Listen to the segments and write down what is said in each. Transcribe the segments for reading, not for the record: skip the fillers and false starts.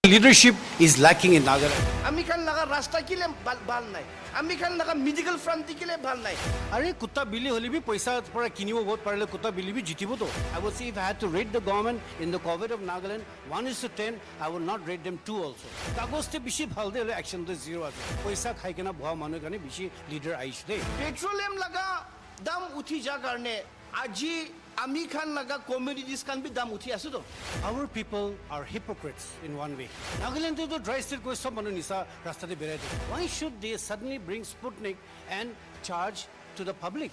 Leadership is lacking in Nagaland. আমি খান লাগা রাস্তা কিলে ভাল নাই আমি খান লাগা মেডিকেল ফ্রন্ট কিলে ভাল নাই अरे कुत्ता बिल्ली होली भी पैसा पड़ा किनिबो बहुत पड़ले कुत्ता बिल्ली भी जीतिबो तो I would say if I had to rate the government in the COVID of Nagaland 1:10 I would not rate them 2 also কাগজতে বেশি ভাল দে অ্যাকশন তো 0 আছে পয়সা খাই কেনা ভয়া মানুহ কানে বেশি লিডার আইছ দে পেট্রোলিয়াম লাগা দাম উঠি যা কারণে আজি আমি খান লাগা কমোডিটিস কান বি দাম উঠি আছে তো our people are hypocrites in one way Nagaland to dry state কই সব মানুহ নিসা রাস্তাতে বেরাই দে why should they suddenly bring Sputnik and charge to the public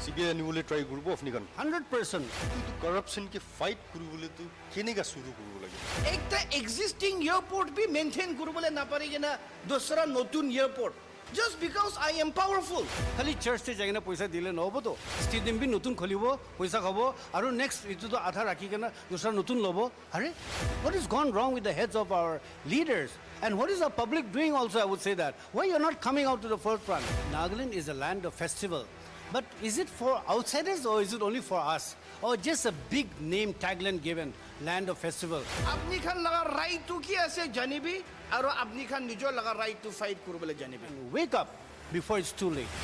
CBI আনিবলৈ ট্ৰাই কৰিব আপুনি কাৰণ 100% কিন্তু কৰাপশ্যন কে ফাইট কৰিবলৈ তো কেনেকা শুৰু কৰিব লাগে একটা এক্সিস্টিং এয়ারপোর্ট বি মেইনটেইন করবলে না পারি কিনা দোসরা নতুন airport just because I am powerful খালি চার্চতে যাই না পয়সা দিলে নহব তো স্টেডিয়াম বি নতুন খুলিব পয়সা খাব আৰু নেক্সট ইটো আধা ৰাখি কেনে দুসৰা নতুন ল'ব আৰে what is gone wrong with the heads of our leaders and what is our public doing also I would say that why you are not coming out to the forefront Nagaland is a land of festival but is it for outsiders or is it only for us or just a big name tagline given land of festival আপনি খান লাগা right two কি আছে জানিবি আৰু আপনি খান নিজৰ লাগা right to fight করবলে জানিবি wake up before it's too late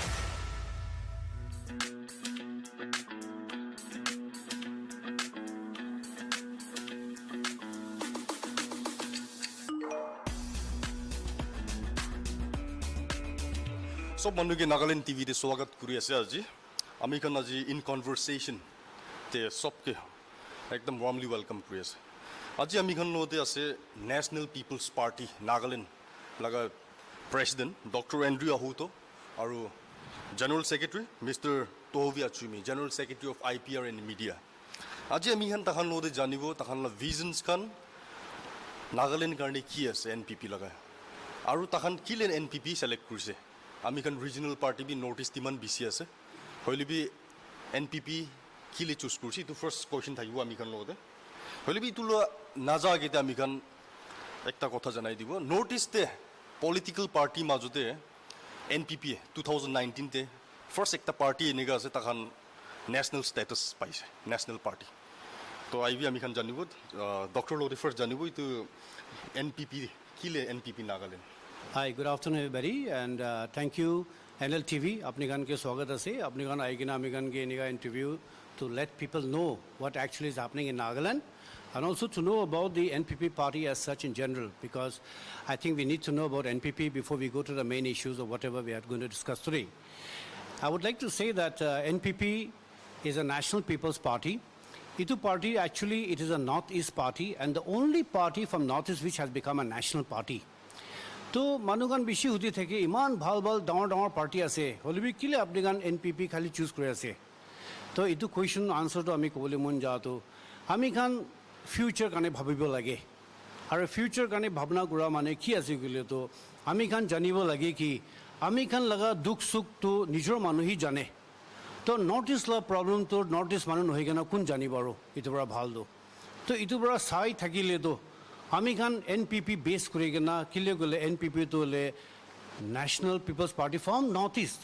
সব মানুহে নাগালেণ্ড টিভিতে স্বাগত কৰি আছে আজি আমি খান আজি ইন কনভাৰসেশ্যন তে সবকে একদম ওয়াৰ্মলি ওয়েলকাম কৰি আছে আজি আমি খান লগতে আছে ন্যাশনাল পিপলছ পাৰ্টি নাগালেণ্ড লগা প্ৰেসিডেন্ট ডক্টৰ এন্ড্ৰু আহুতো আৰু general secretary mister Tohavi Achumi general secretary of IPR and media আজি আমি খান তাহান লগতে জানিব তাহান ভিজনস খান নাগালেণ্ড কাৰণে কি আছে NPP লগা আৰু তাহান কিলে NPP সিলেক্ট কৰিছে আমি খান ৰিজনাল পাৰ্টি বি নৰ্থ ইস্ট ইমান বেছি আছে হইলে বি NPP কিলে চুজ কৰিছে তো ফার্স্ট কোয়েশ্চন থাকিব আমি খান লগতে হইলে বি তুলা নাজাগেতে আমি খান একটা কথা জানাই দিব নর্থ ইস্টে পলিটিক্যাল পার্টি মাজতে NPP 2019 তে ফার্স্ট একটা পার্টি এনেগা আছে তাহান ন্যাশনাল স্ট্যাটাস পাইছে ন্যাশনাল পার্টি তো আইবি আমি খান জানিব ডক্টর লগতে ফার্স্ট জানিব তো NPP কিলে NPP Nagaland Hi, good afternoon everybody and thank you NLTV apni gan ke swagat ase apni gan aigina ami gan ke eniga interview to let people know what actually is happening in Nagaland and also to know about the NPP party as such in general because I think we need to know about NPP before we go to the main issues of whatever we are going to discuss today. I would like to say that NPP is a National People's Party. Itu party actually it is a Northeast party and the only party from Northeast which has become a national party. তো মানুহগান বেছি হুতি থাকে ইমান ভাল ভাল ডাঙৰ party আছে হলিবি কিলে আপনি গান NPP খালি চুজ কৰি আছে তো এইটো কুৱেশ্যন আনসাৰটো আমি ক'বলৈ মন যাওঁতো আমি খান ফিউচাৰ কাৰণে ভাবিব লাগে আৰু ফিউচাৰ কাৰণে ভাৱনা কৰা মানে কি আছে ক'লে তো আমি খান জানিব লাগে কি আমি খান লগা দুখ সুখটো নিজৰ মানুহেই জানে তো নৰ্থ ইষ্ট লা প্ৰব্লেমটো নৰ্থ ইষ্ট মানুহ নহয় কেনে কোন জানিব আৰু এইটো পৰা ভালটো তো এইটো পৰা চাই থাকিলেতো আমি খান NPP বেস করে না কিলে গলে NPP তো হলে national people's party from north east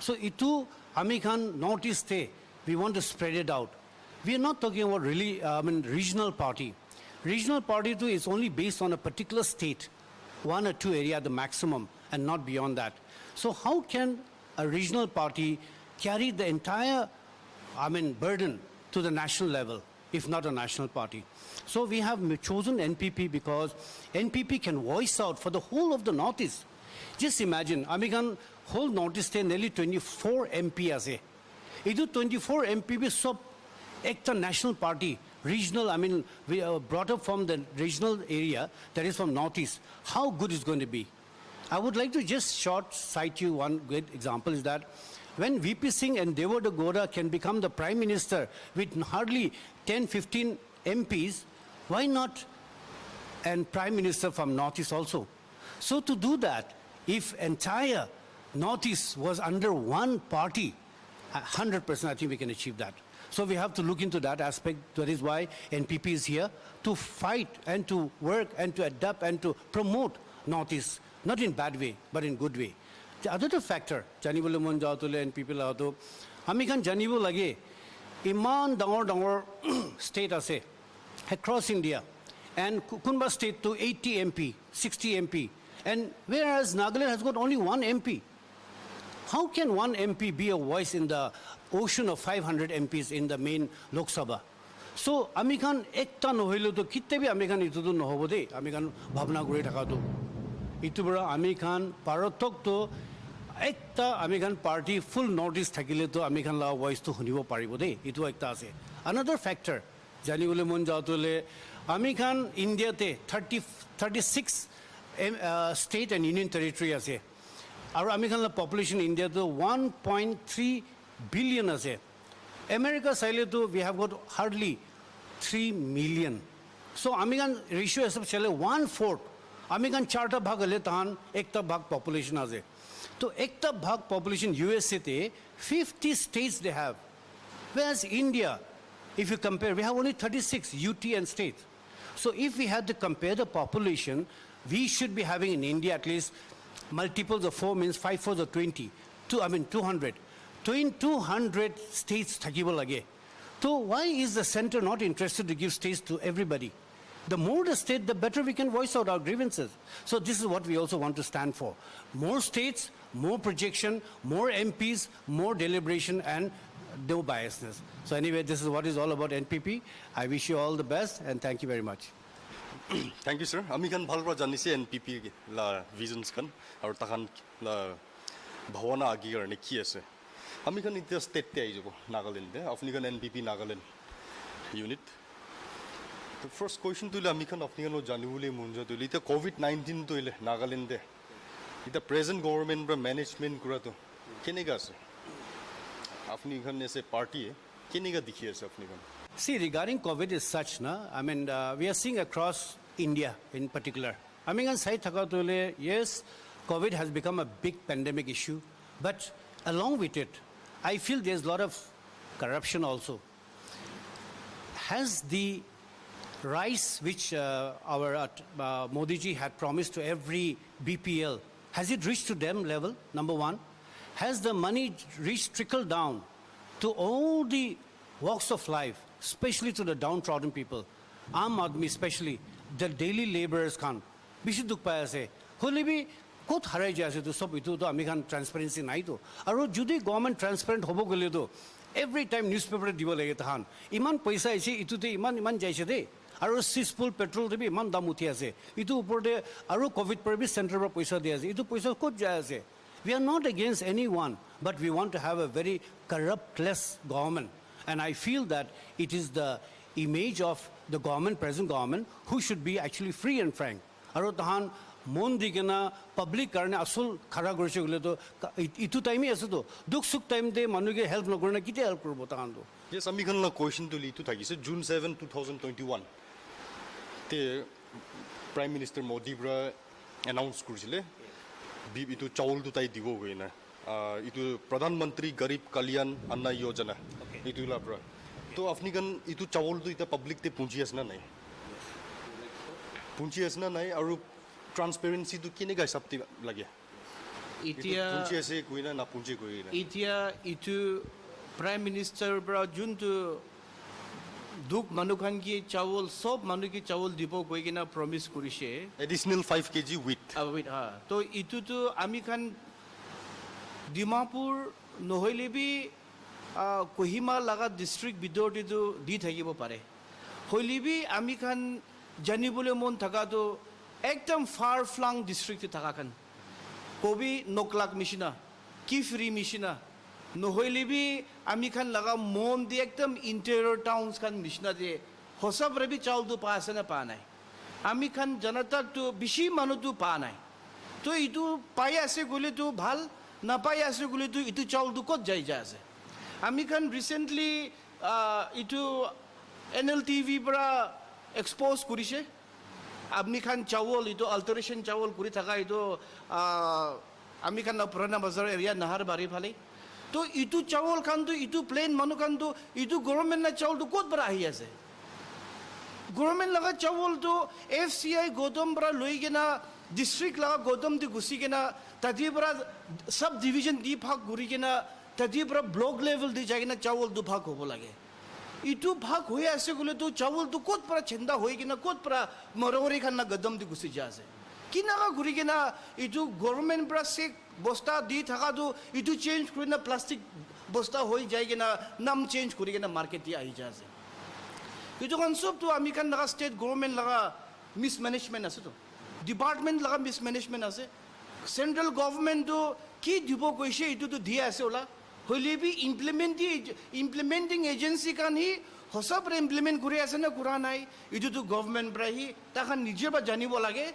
so ইটু আমি খান নর্থ ইস্টে we want to spread it out we are not talking about really regional party too is only based on a particular state one or two area at the maximum and not beyond that so how can a regional party carry the entire burden to the national level if not a national party. So we have chosen NPP because NPP can voice out for the whole of the Northeast. Just imagine, Amigan whole Northeast nearly 24 MP ase. Idu 24 MP be sub ekta national party, regional, we brought up from the regional area that is from Northeast. How good is going to be? I would like to just cite you one good example is that when VP Singh and Devendra Gowda can become the Prime Minister with hardly 10-15 MPs, why not a Prime Minister from Northeast also? So to do that, if entire Northeast was under one party, 100% I think we can achieve that. So we have to look into that aspect. That is why NPP is here to fight and to work and to adapt and to promote Northeast, not in bad way, but in good way. The other factor, জানিবলৈ মন যাওঁতলে NPP লাওতো আমি খান জানিব লাগে ইমান ডাঙৰ state আছে across India and Kunba state to 80 MP, 60 MP. And whereas Nagaland has got only 1 MP. How can 1 MP be a voice in the ocean of 500 MPs in the main Lok Sabha? So, আমি খান একটা নহইলে তো কিতেবি আমি খান ইতুটো নহব দেই আমি খান ভাবনা কৰি থাকাটো ইটো পৰা আমি খান পাৰতক তো একটা আমি খান পাৰ্টি ফুল নৰ্থ ইষ্ট থাকিলে তো আমি খান লা ভয়েসটো শুনিব পাৰিব দেই ইটো একটা আছে আনাদাৰ ফ্যাক্টৰ জানিবলৈ মন যাওঁতলে আমি খান ইণ্ডিয়াতে 36 state and union territory আছে আৰু আমি খান পপুলেশ্যন ইণ্ডিয়াটো 1.3 billion আছে America চাইলে তো we have got hardly 3 million. So American ratio is chale 1/4. American charta bhag hale tahan ekta bhag population aze. So ekta bhag population USA te 50 states they have. Whereas India, if you compare, we have only 36 UT and states. So if we had to compare the population, we should be having in India at least multiples of 4 means 5 4s are 20. 200. 200 states thakibo lage. So why is the center not interested to give states to everybody? The more the state, the better we can voice out our grievances. So this is what we also want to stand for. More states, more projection, more MPs, more deliberation and no biasness. So anyway, this is what is all about NPP. I wish you all the best and thank you very much. Thank you, sir. আমি খান ভাল পৰা জানিছে NPP লা visions খান আৰু তাখান লা ভাৱনা আগি কাৰণে কি আছে আমি খান এতিয়া ষ্টেটতে আহি যাব নাগালেণ্ডে আপুনি খান NPP নাগালেণ্ড ইউনিট তো ফাৰ্ষ্ট কুৱেশ্যন তুলে আমি খান আপুনি খান জানিবলৈ মন যায় তুলে এতিয়া COVID-19 তুলে নাগালেণ্ডে এতিয়া প্ৰেজেণ্ট গভৰ্ণমেণ্ট বা মেনেজমেণ্ট কৰাটো কেনেকৈ আছে আপুনি খান এছে পাৰ্টিয়ে কেনেকৈ দেখি আছে আপুনি খান See, regarding COVID is such, na, I mean, we are seeing across India in particular. I mean, yes, COVID has become a big pandemic issue, but along with it, I feel there's a lot of corruption also. Has the rice which our Modi ji had promised to every BPL, has it reached to them level, number one? Has the money reached, trickled down to all the walks of life, especially to the downtrodden people? Aam Aadmi especially, the daily laborers khan. Bishi dukh paya ase. Holi bhi kot harai jai ase to sob itu to ami khan transparency nai to. Aro judi government transparent hobo gele to every time newspaper dibo lage tahan. Iman paisa ase itu te iman jaise de. Aro sisful petrol te bhi iman dam uthi ase. Itu upor de aro COVID par bhi center par paisa dia ase. Itu paisa kot jai ase. We are not against anyone, but we want to have a very corruptless government. And I feel that it is the image of the government, present government, who should be actually free and frank. Aro tahan mon digena public karne asul khara gorise gole to itu time hi ase to dukh sukh time de manuge help nagorna kite help korbo tahan to. Yes, আমি খান লা question তুলি ইটো থাকিছে June 7 2021 তে prime minister Modi পৰা announce কৰিছিলে ইটো চাউল দুটাই দিব গৈ না ইটো প্ৰধানমন্ত্ৰী গৰীব কল্যাণ অন্ন যোজনা ইটো লা পৰা তো আপনি খান ইটো চাউলটো এটা পাব্লিক তে পুঁজি আছে না নাই পুঁজি আছে না নাই আৰু ট্ৰান্সপাৰেন্সিটো কেনেকৈ হিচাপতে লাগে এতিয়া পুঁজি আছে কৈ না পুঁজি কৈ না এতিয়া ইটো প্ৰাইম মিনিষ্টাৰ পৰা যোনটো দুখ মানুহখান কি চাউল সব মানুহ কি চাউল দিব কৈ কিনা প্ৰমিছ কৰিছে এডিশনাল 5 kg উইথ তো ইটোতো আমি খান ডিমাপুৰ নহ'লে বি কহিমা লগা ডিষ্ট্ৰিক্ট ভিতৰতেতো দি থাকিব পাৰে হ'লে বি আমি খান জানিবলৈ মন থকাটো একদম ফাৰ ফ্লাং ডিষ্ট্ৰিক্টে থকাখান কবি নকলাক নিচিনা কিফৰি নিচিনা নহ'লে বি আমি খান লগা মন দি একদম ইণ্টেৰিয়ৰ টাউনছ খান নিচিনা দিয়ে সঁচাকৈ বি চাউলটো পা আছে নে পা নাই আমি খান জনতাকতো বেছি মানুহটো পা নাই তো ইটো পাই আছে গ'লেতো ভাল নাপাই আছে গ'লেতো ইটো চাউলটো ক'ত যাই আছে আমি খান ৰিচেণ্টলি ইটো NLTV পৰা এক্সপ'জ কৰিছে আপনি খান চাউল ইটো আল্টাৰেশ্যন চাউল কৰি থকা এইটো আমি খান পুৰণা বজাৰ এৰিয়া নাহাৰ বাৰী ফালে তো ইটো চাউল খানটো ইটো প্লেন মানুহ খানটো ইটো গভৰ্ণমেণ্টৰ চাউলটো ক'ত পৰা আহি আছে গভৰ্ণমেণ্ট লগা চাউলটো FCI গৌতম পৰা লৈ কিনা ডিষ্ট্ৰিক্ট লগা গৌতম দি গুচি কিনা তাতে পৰা সাব ডিভিজন দি ভাগ ঘূৰি কিনা তাতে পৰা ব্লক লেভেল দি যাই কিনা চাউল দুভাগ হ'ব লাগে ইটো ভাগ হৈ আছে গ'লেতো চাউলটো ক'ত পৰা চেন্দা হৈ কিনা ক'ত পৰা মৰমৰি খান না গদম দি গুচি যা আছে কিনাকা ঘূৰি কিনা ইটো গভৰ্ণমেণ্ট পৰা চেক বস্তা দি থাকাটো ইটো চেঞ্জ কৰি না প্লাষ্টিক বস্তা হৈ যায় কিনা নাম চেঞ্জ কৰি কিনা মাৰ্কেট দি আহি যা আছে ইটো খান চবতো আমি খান লগা ষ্টেট গভৰ্ণমেণ্ট লগা মিছমেনেজমেণ্ট আছেতো ডিপাৰ্টমেণ্ট লগা মিছমেনেজমেণ্ট আছে চেণ্ট্ৰেল গভৰ্ণমেণ্টটো কি দিব কৈছে এইটোতো দিয়ে আছে ওলা হ'লে বি ইমপ্লিমেণ্টিং এজেঞ্চি খান সি সঁচাপৰে ইমপ্লিমেণ্ট কৰি আছে নে কৰা নাই এইটোতো গভৰ্ণমেণ্ট পৰা সি তাখান নিজে বা জানিব লাগে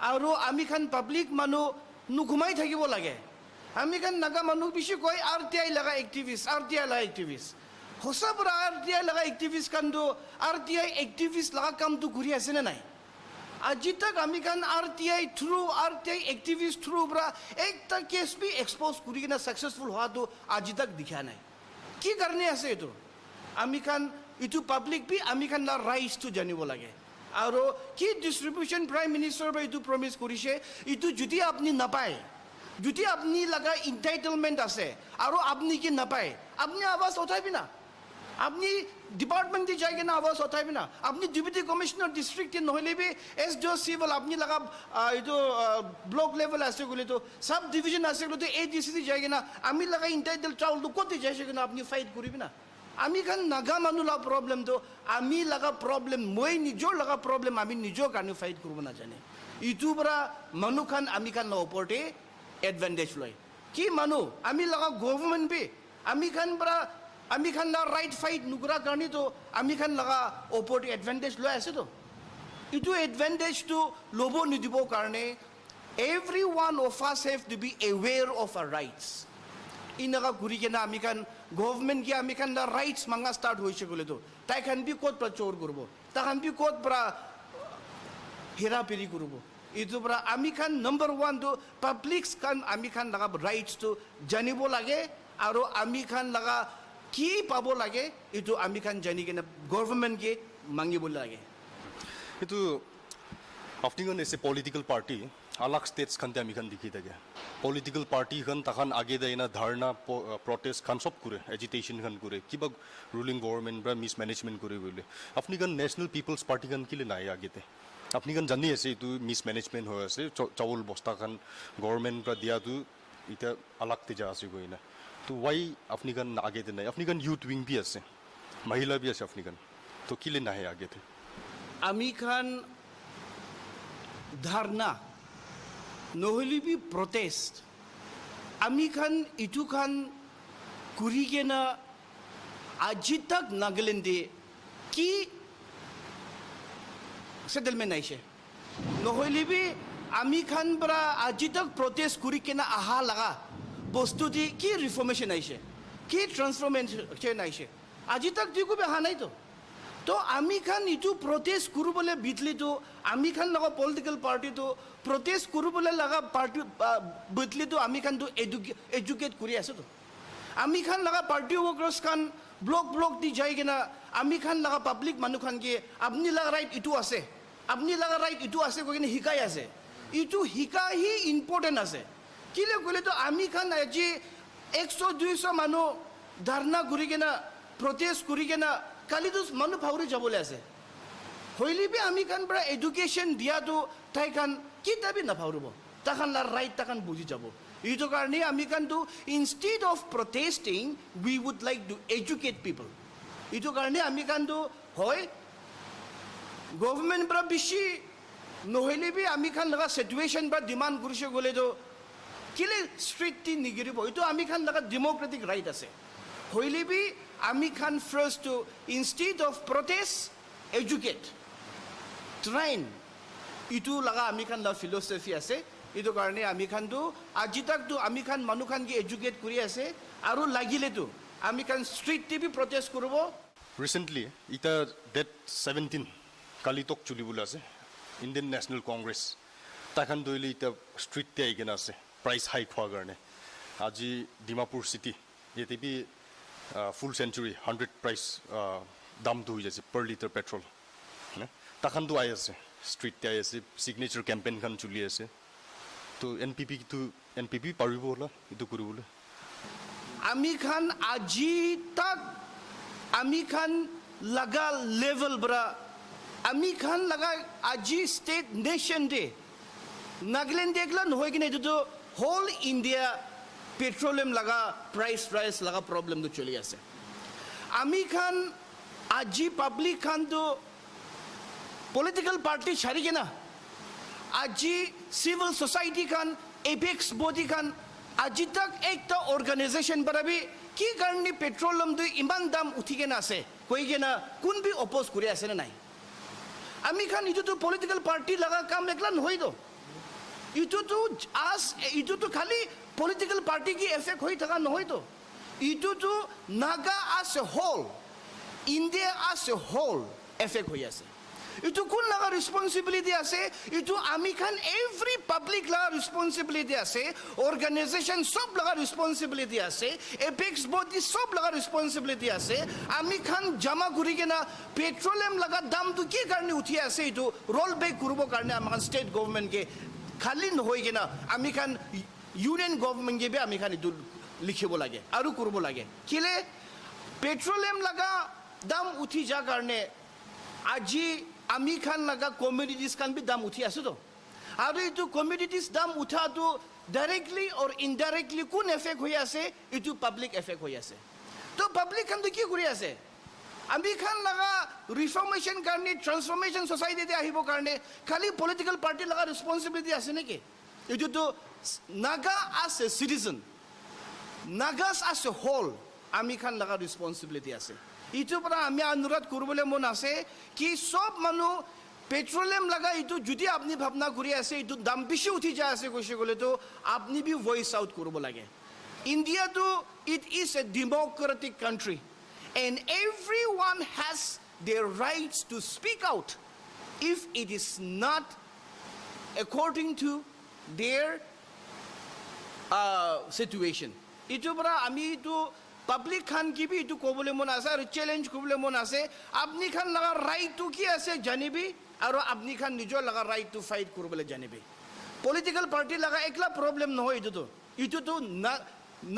আৰু আমি খান পাব্লিক মানুহ নুঘুমাই থাকিব লাগে আমি খান নাগা মানুহ বেছি কয় RTI লগা এক্টিভিষ্ট RTI লগা এক্টিভিষ্ট সঁচাপৰা RTI লগা এক্টিভিষ্ট খানটো RTI এক্টিভিষ্ট লগা কামটো কৰি আছে নে নাই আজি তক আমি খান RTI এক্টিভিষ্ট থ্ৰু পৰা একটা কেছ বি এক্সপ'জ কৰি কিনে ছাকচেছফুল হোৱাটো আজি তক দেখা নাই কি কাৰণে আছে এইটো আমি খান এইটো পাব্লিক বি আমি খান না ৰাইটছটো জানিব লাগে আৰু কি ডিষ্ট্ৰিবিউশ্যন প্ৰাইম মিনিষ্টাৰ বা এইটো প্ৰমিছ কৰিছে এইটো যদি আপুনি নাপায় যদি আপুনি লগা ইণ্টাইটেলমেণ্ট আছে আৰু আপুনি কি নাপায় আপুনি আৱাজ উঠাইবি না আপনি ডিপার্টমেন্টে যাই কিনা আওয়াজ উঠাইবি না আপনি ডিপুটি কমিশনার ডিস্ট্রিক্টে নহলে বি SDO সিভিল আপনি লাগা এইটো ব্লক লেভেল আছে বলে তো সাব ডিভিশন আছে বলে তো ADC যাই কিনা আমি লাগা ইন্টাইটেল চাউল কোতে যাইছে কিনা আপনি ফাইট করিবি না আমি খান নাগা মানুহ লা প্রবলেম তো আমি লাগা প্রবলেম মই নিজর লাগা প্রবলেম আমি নিজর কারণে ফাইট করব না জানে ইটো পৰা মানুহ খান আমি খান না ওপৰতে এডভান্টেজ লয় কি মানুহ আমি লাগা গভৰ্নমেন্ট বি আমি খান না ৰাইট ফাইট নুকৰা কাৰণে তো আমি খান লগা ওপৰতে এডভান্টেজ লৈ আছে তো ইটো এডভান্টেজটো ল'ব নিদিব কাৰণে every one of us have to be aware of our rights ইনকা ঘূৰি কিনে আমি খান গভৰ্ণমেণ্ট কি আমি খান না ৰাইটছ মাঙা ষ্টাৰ্ট হৈছে গ'লে তো তাই খান বি ক'ত পৰা চোৰ কৰিব তাই খান বি ক'ত পৰা হেৰা পেৰি কৰিব এইটো পৰা আমি খান নম্বৰ ওৱানটো পাব্লিকছ খান আমি খান লগা ৰাইটছটো জানিব লাগে আৰু আমি খান লগা কি পাব লাগে এইটো আমি খান জানি কিনে গভৰ্ণমেণ্টকে মাগিব লাগে এইটো আপনি খান এসে পলিটিক্যাল পার্টি আলাগ স্টেটস খানতে আমি খান দেখি থাকে পলিটিক্যাল পার্টি খান তাখান আগে দেয় না ধারণা প্রটেস্ট খান সব করে এজিটেশন খান করে কিবা রুলিং গভর্নমেন্ট বা মিসম্যানেজমেন্ট করে বলে আপনি খান ন্যাশনাল পিপলস পার্টি খান কিলে নাই আগেতে আপনি খান জানি আছে এইটো মিসম্যানেজমেন্ট হৈ আছে চাউল বস্তা খান গভর্নমেন্ট পৰা দিয়াটো এতিয়া আলাগতে যা আছে গই না তো ওয়াই আপনি খান আগে নাই আপনি খান ইউথ উইং भी আছে মহিলা भी আছে আপনি খান তো কিলে নাহে আগেতে আমি খান ধাৰণা নহ'লে বি প্ৰটেষ্ট আমি খান ইটো খান কৰি কিনে আজি তাক নাগালেণ্ডে কি সেটেলমেণ্ট আহিছে নহ'লে বি আমি খান পৰা আজি তাক প্ৰটেষ্ট কৰি কিনে আহা লগা বস্তু দি কি ৰিফৰ্মেশ্যন আহিছে কি ট্ৰান্সফৰ্মেশ্যন আহিছে আজি তাক দুই কবি অহা নাইতো তো আমি খান ইটো প্ৰটেষ্ট কৰিবলৈ বিতলিতো আমি খান লগা পলিটিকেল পাৰ্টিটো প্ৰটেষ্ট কৰিবলৈ লগা পাৰ্টি বিতলিতো আমি খানটো এডুকেট কৰি আছোতো আমি খান লগা পাৰ্টি ৱৰ্কাৰ্ছ খান ব্লক দি যাই কিনা আমি খান লগা পাব্লিক মানুহ খান কি আপুনি লগা ৰাইট ইটো আছে আপুনি লগা ৰাইট ইটো আছে কৈ কিনে শিকাই আছে ইটো শিকাহি ইম্পৰ্টেণ্ট আছে কিলে ক'লেতো আমি খান আজি 100-200 মানুহ ধাৰণা কৰি কিনা প্ৰটেষ্ট কৰি কিনা কালিতো মানুহ ভাউৰি যাবলৈ আছে হ'লে বি আমি খান পৰা এডুকেশ্যন দিয়াটো তাই খান কিতাপি নাভাউৰিব তাখান ৰাইট তাখান বুজি যাব এইটো কাৰণে আমি খানটো instead of protesting we would like to educate people এইটো কাৰণে আমি খানটো হয় গভৰ্ণমেণ্ট পৰা বেছি নহ'লে বি আমি খান লগা চিটুৱেশ্যন পৰা ডিমাণ্ড কৰিছে গ'লেতো কিলে ষ্ট্ৰিক্টলি নিগিৰিব এইটো আমি খান লগা ডেম'ক্ৰেটিক ৰাইট আছে হ'লে বি আমি খান first to instead of protest educate train ইটো লগা আমি খান লগা ফিল'চফি আছে এইটো কাৰণে আমি খানটো আজি তাকতো আমি খান মানুহ খান কি এডুকেট কৰি আছে আৰু লাগিলেতো আমি খান ষ্ট্ৰিক্টলি বি প্ৰটেষ্ট কৰিব ৰিচেণ্টলি ইটা ডেট 17 কালি তক চলিবলৈ আছে ইণ্ডিয়ান নেশ্যনেল কংগ্ৰেছ তাখান দৈলি ইটা ষ্ট্ৰিটতে আহি কিনে আছে প্ৰাইচ হাইক হোৱাৰ কাৰণে আজি ডিমাপুৰ চিটি ইয়াতে বি ফুল চেঞ্চুৰী 100 প্ৰাইচ দামটো হৈ যাইছে পাৰ লিটাৰ পেট্ৰল তাখানটো আহি আছে ষ্ট্ৰিটতে আহি আছে ছিগনেচাৰ কেম্পেইন খান চলি আছে তো NPP পাৰিব হ'লা এইটো কৰিবলৈ আমি খান আজি তাক আমি খান laga level bra ami khan laga aji state nation de Nagaland dekla nohoy kine etu whole India petroleum laga price laga problem to choli ase ami khan aji public khan to political party chari kena aji civil society khan apex body khan aji tak ekta organization bara bhi ki karni petroleum to iman dam uthi kena ase koi kena kun bhi oppose kuri ase na nai ami khan itu to political party laga kam ekla nohoy do itu to khali political party ki effect hoi thaka nohoy to itu to Naga as a whole India as a whole effect hoi ase itu kun laga responsibility ase itu ami khan every public laga responsibility ase organization sob laga responsibility ase apex body sob laga responsibility ase ami khan jama kuri kena petroleum laga dam tu ki karni uthi ase itu roll back kurubo karne am state government ke khali নহৈ কিনা আমি খান union government কে আমি খান ইটো লিখিব লাগে আৰু কৰিব লাগে কিলে পেট্ৰোলিয়াম লাগা দাম উঠি যা কাৰণে আজি আমি খান লাগা কমোডিটিজ খান বি দাম উঠি আছে তো আৰু ইটো কমোডিটিজ দাম উঠাটো ডাইৰেক্টলি অৰ ইনডাইৰেক্টলি কোন এফেক্ট হৈ আছে ইটো পাব্লিক এফেক্ট হৈ আছে তো পাব্লিক খান কি কৰি আছে আমি খান লাগা রিফর্মেশন কারণে ট্রান্সফরমেশন সোসাইটিতে আহিব কারণে খালি পলিটিক্যাল পার্টি লাগা রেসপন্সিবিলিটি আছে নাকি এটো তো নাগা আস এ সিটিজেন নাগাস আস এ হোল আমি খান লাগা রেসপন্সিবিলিটি আছে ইটো পৰা আমি অনুৰোধ কৰবলে মন আছে কি সব মানুহ পেট্ৰোলিয়াম লাগা ইটো যদি আপনি ভাবনা কৰি আছে ইটো দাম বেশি উঠি যায় আছে কৈছে গলে তো আপনি বি ভয়েস আউট করব লাগে ইন্ডিয়া তো it is a democratic country and everyone has their rights to speak out if it is not according to their situation itu bara ami to public khan ki bhi itu kobole mon ase aru challenge kobole mon ase apni khan laga right to ki ase janibi aru apni khan nijor laga right to fight korbole janibi political party laga ekla problem no itu to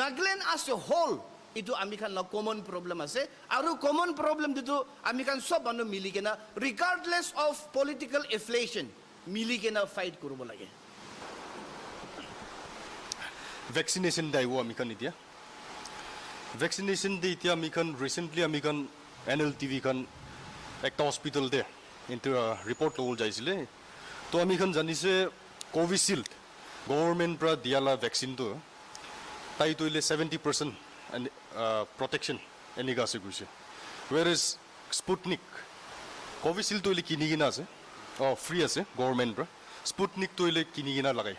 Nagaland as a whole itu আমি খান common problem আছে আৰু common problem দিটো আমি খান সব মানুহ মিলি কেনা ৰিগাৰ্ডলেস of political affiliation মিলি কেনা ফাইট কৰিব লাগে ভ্যাকসিনেশন দাইব আমি খান এতিয়া ভ্যাকসিনেশন দি এতিয়া আমি খান রিসেন্টলি আমি খান NLTV খান একটা হসপিটাল দে ইনটু রিপোর্ট লল যাইছিলে তো আমি খান জানিছে কোভিশিল্ড গভর্নমেন্ট পৰা দিয়ালা ভ্যাকসিন তো তাই তইলে 70% and protection eniga ase guise whereas Sputnik Covishield to ile kini gina ase free ase government bra Sputnik to ile kini gina lagai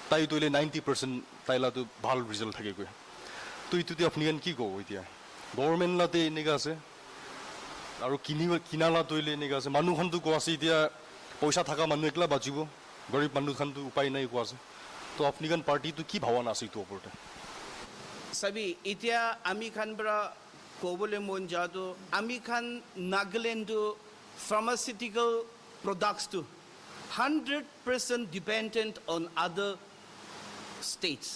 tai to ile 90% taila to bhal result thake goi to itu ti apni gan ki go itia government la te eniga ase aru kinala to ile eniga ase manu khan to ko ase itia poisa thaka manu ekla bajibo garib manu khan to upai nai ko ase to apni gan party to ki bhawana ase to oporte सभी इतिया आमी खान बरा कोबले मोन जादो आमी Khan Nagaland pharmaceutical products to 100% dependent on other states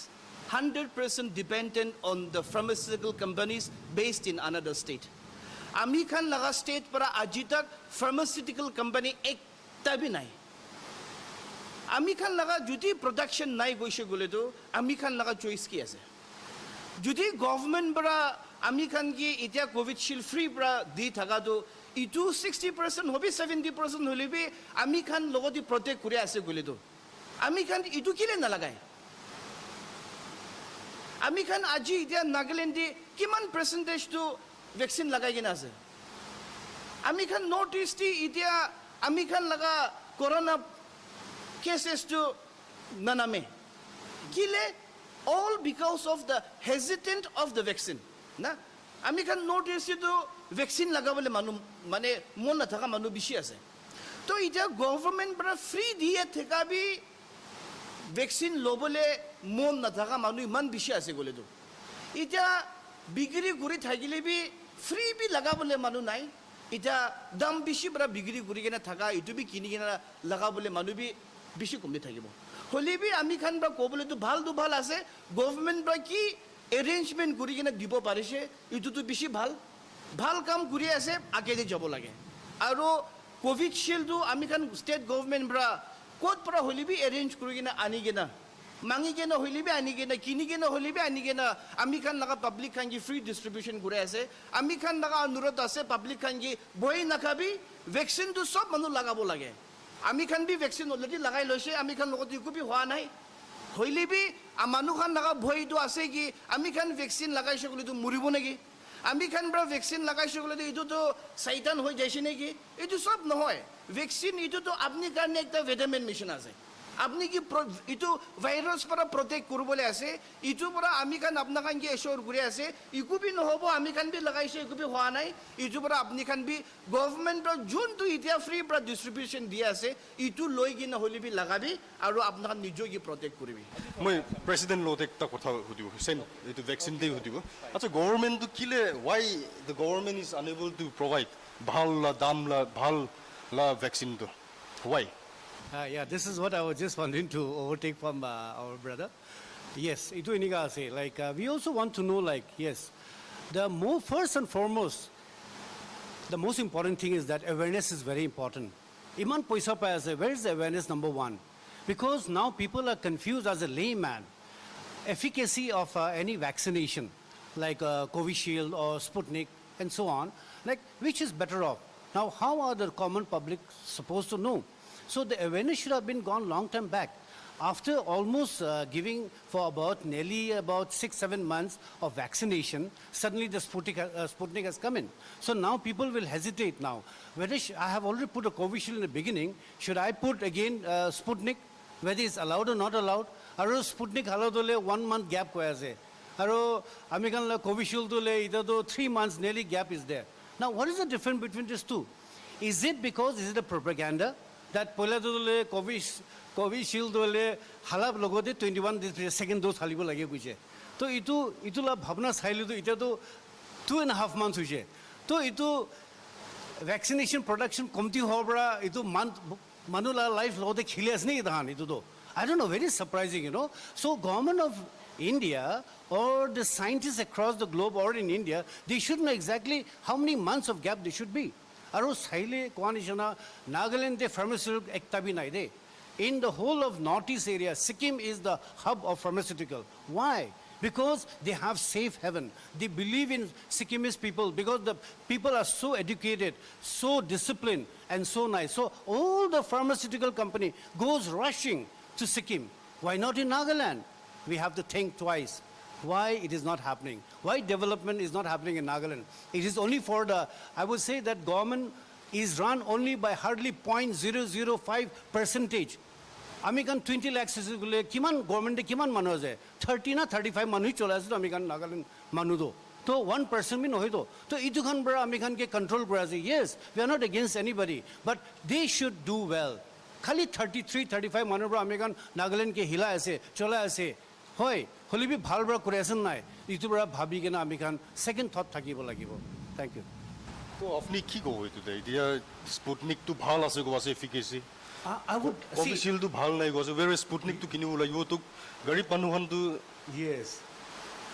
100% dependent on the pharmaceutical companies based in another state आमी खान लगा state पर आज तक pharmaceutical company एक तभी नहीं आमी खान लगा जुटी production नहीं गोइशे गोले तो आमी खान लगा choice किया से যদি গভর্নমেন্ট বড়া আমি খান কি ইতিয়া কোভিডশিল্ড ফ্রি বড়া দি থাকা তো ইটো 60% হবে 70% হলে বি আমি খান লগতি প্রটেক্ট করে আছে গলে তো আমি খান ইটো কিলে না লাগায় আমি খান আজি ইতিয়া নাগাল্যান্ডে কিমান পার্সেন্টেজ তো ভ্যাকসিন লাগাই কিনা আছে আমি খান নর্থ ইস্ট ইতিয়া আমি খান লাগা করোনা কেসেস তো নানামে কিলে all because of the hesitant of the vaccine na ami kan notice to vaccine lagabole manu mane mon na thaka manu bishi ase to ita government bra free diye theka bi vaccine lobole mon na thaka manu man bishi ase gole to ita bigri guri thagile bi free bi lagabole manu nai ita dam bishi bra bigri guri gena thaka itu bi kini gena lagabole manu bi bishi komni thakibo হলে B আমি খান বা কবলে তো ভাল আছে government বা কি arrangement করি কিনা দিব পারিছে ইটো তো বেশি ভাল ভাল কাম কৰি আছে আগেদি যাব লাগে আৰু কোভিডশিল্ডটো আমি খান ষ্টেট গভৰ্ণমেণ্ট পৰা ক'ত পৰা হ'লিবি এৰেঞ্জ কৰি কিনে আনি কিনে মাঙি কিনে হ'লিবি আনি কিনে কিনি কিনে হ'লিবি আনি কিনে আমি খান লগা পাব্লিক খান কি ফ্ৰী ডিষ্ট্ৰিবিউশ্যন কৰি আছে আমি খান লগা অনুৰোধ আছে পাব্লিক খান কি বহি নাখাবি ভেকচিনটো চব মানুহ লগাব লাগে আমি খান বি ভেকচিন অলৰেডি লগাই লৈছে আমি খান লগত একো বি হোৱা নাই হ'লিবি মানুহ খান লগা ভয়টো আছে কি আমি খান ভেকচিন লগাইছে বুলিতো মৰিব নেকি আমি খান পৰা ভেকচিন লগাইছে বুলিতো এইটোতো চাইতান হৈ যাইছে নেকি এইটো চব নহয় ভেকচিন এইটোতো আপুনি কাৰণে একটা ভিটামিন মিছন আছে আপনি কি ইটো ভাইৰাস পৰা প্ৰটেক্ট কৰিবলৈ আছে ইটো পৰা আমি খান আপোনাক কি এশ্যোৰ কৰি আছে ইকো বি নহব আমি খান বি লগাইছে ইকো বি হোৱা নাই ইটো পৰা আপুনি খান বি গভৰ্ণমেণ্টৰ যোনটো এতিয়া ফ্ৰী পৰা ডিষ্ট্ৰিবিউশ্যন দি আছে ইটো লৈ কিনে হ'লে বি লগাবি আৰু আপোনাক নিজে কি প্ৰটেক্ট কৰিবি মই প্ৰেচিডেণ্ট লগত একটা কথা সুধিব চেম এইটো ভেকচিন দিয়ে সুধিব আচ্ছা গভৰ্ণমেণ্টটো কিলে Y the government is unable to provide ভাল দাম ভাল ভেকচিনটো Y Yeah, this is what I was just wanting to overtake from our brother. Yes, itu iniga ase. Like we also want to know, like yes, first and foremost, the most important thing is that awareness is very important. Iman poisa pa ase. Where is the awareness number one? Because now people are confused as a layman. Efficacy of any vaccination, like Covishield or Sputnik and so on, like which is better off? Now, how are the common public supposed to know? So the awareness should have been gone long time back. After almost giving for nearly about 6-7 months of vaccination, suddenly the Sputnik has come in. So now people will hesitate now. Whether I have already put a Covishield in the beginning, should I put again Sputnik? Whether it's allowed or not allowed? Aro Sputnik allowed ole 1 month gap ko ase. Aro American Covishield dole either 3 months nearly gap is there. Now what is the difference between these two? Is it a propaganda? That poila dole Covishield dole halab logode 21 second dose halibo lage kuise. To itu la bhabna saili to ita to 2.5 months hoise. To itu vaccination production komti hobra itu manula life logode khile asne idan itu to. I don't know, very surprising, you know. So government of India or the scientists across the globe or in India, they should know exactly how many months of gap they should be. Aro saile kwanishana Nagaland de pharmaceutical ektabi nai de. In the whole of northeast area, Sikkim is the hub of pharmaceutical. Why? Because they have safe haven. They believe in Sikkimese people because the people are so educated, so disciplined and so nice. So all the pharmaceutical company goes rushing to Sikkim. Why not in Nagaland? We have to think twice. Why it is not happening? Why development is not happening in Nagaland? It is only for I would say that government is run only by hardly 0.005%. American 20 lakhs kiman government kiman manu ase 30 na 35 manu chola ase American Nagaland manu do. So 1% bhi nohi do. So itu khan bra American ke control kora ase. Yes, we are not against anybody, but they should do well. Khali 33-35 manu bra American Nagaland ke hila ase chola ase. Hoy holi bi bhal bra kore asen nai itu bra bhabi kena ami khan second thought thakibo lagibo. Thank you. তো আপুনি কি ক'ব এইটোতে এতিয়া স্পুটনিকটো ভাল আছে ক'ব আছে এফিকেচি I would see. কোভিচিল্ডটো ভাল নাই কৈছে ৱেৰ স্পুটনিকটো কিনিব লাগিব তো গৰীব মানুহখনটো Yes.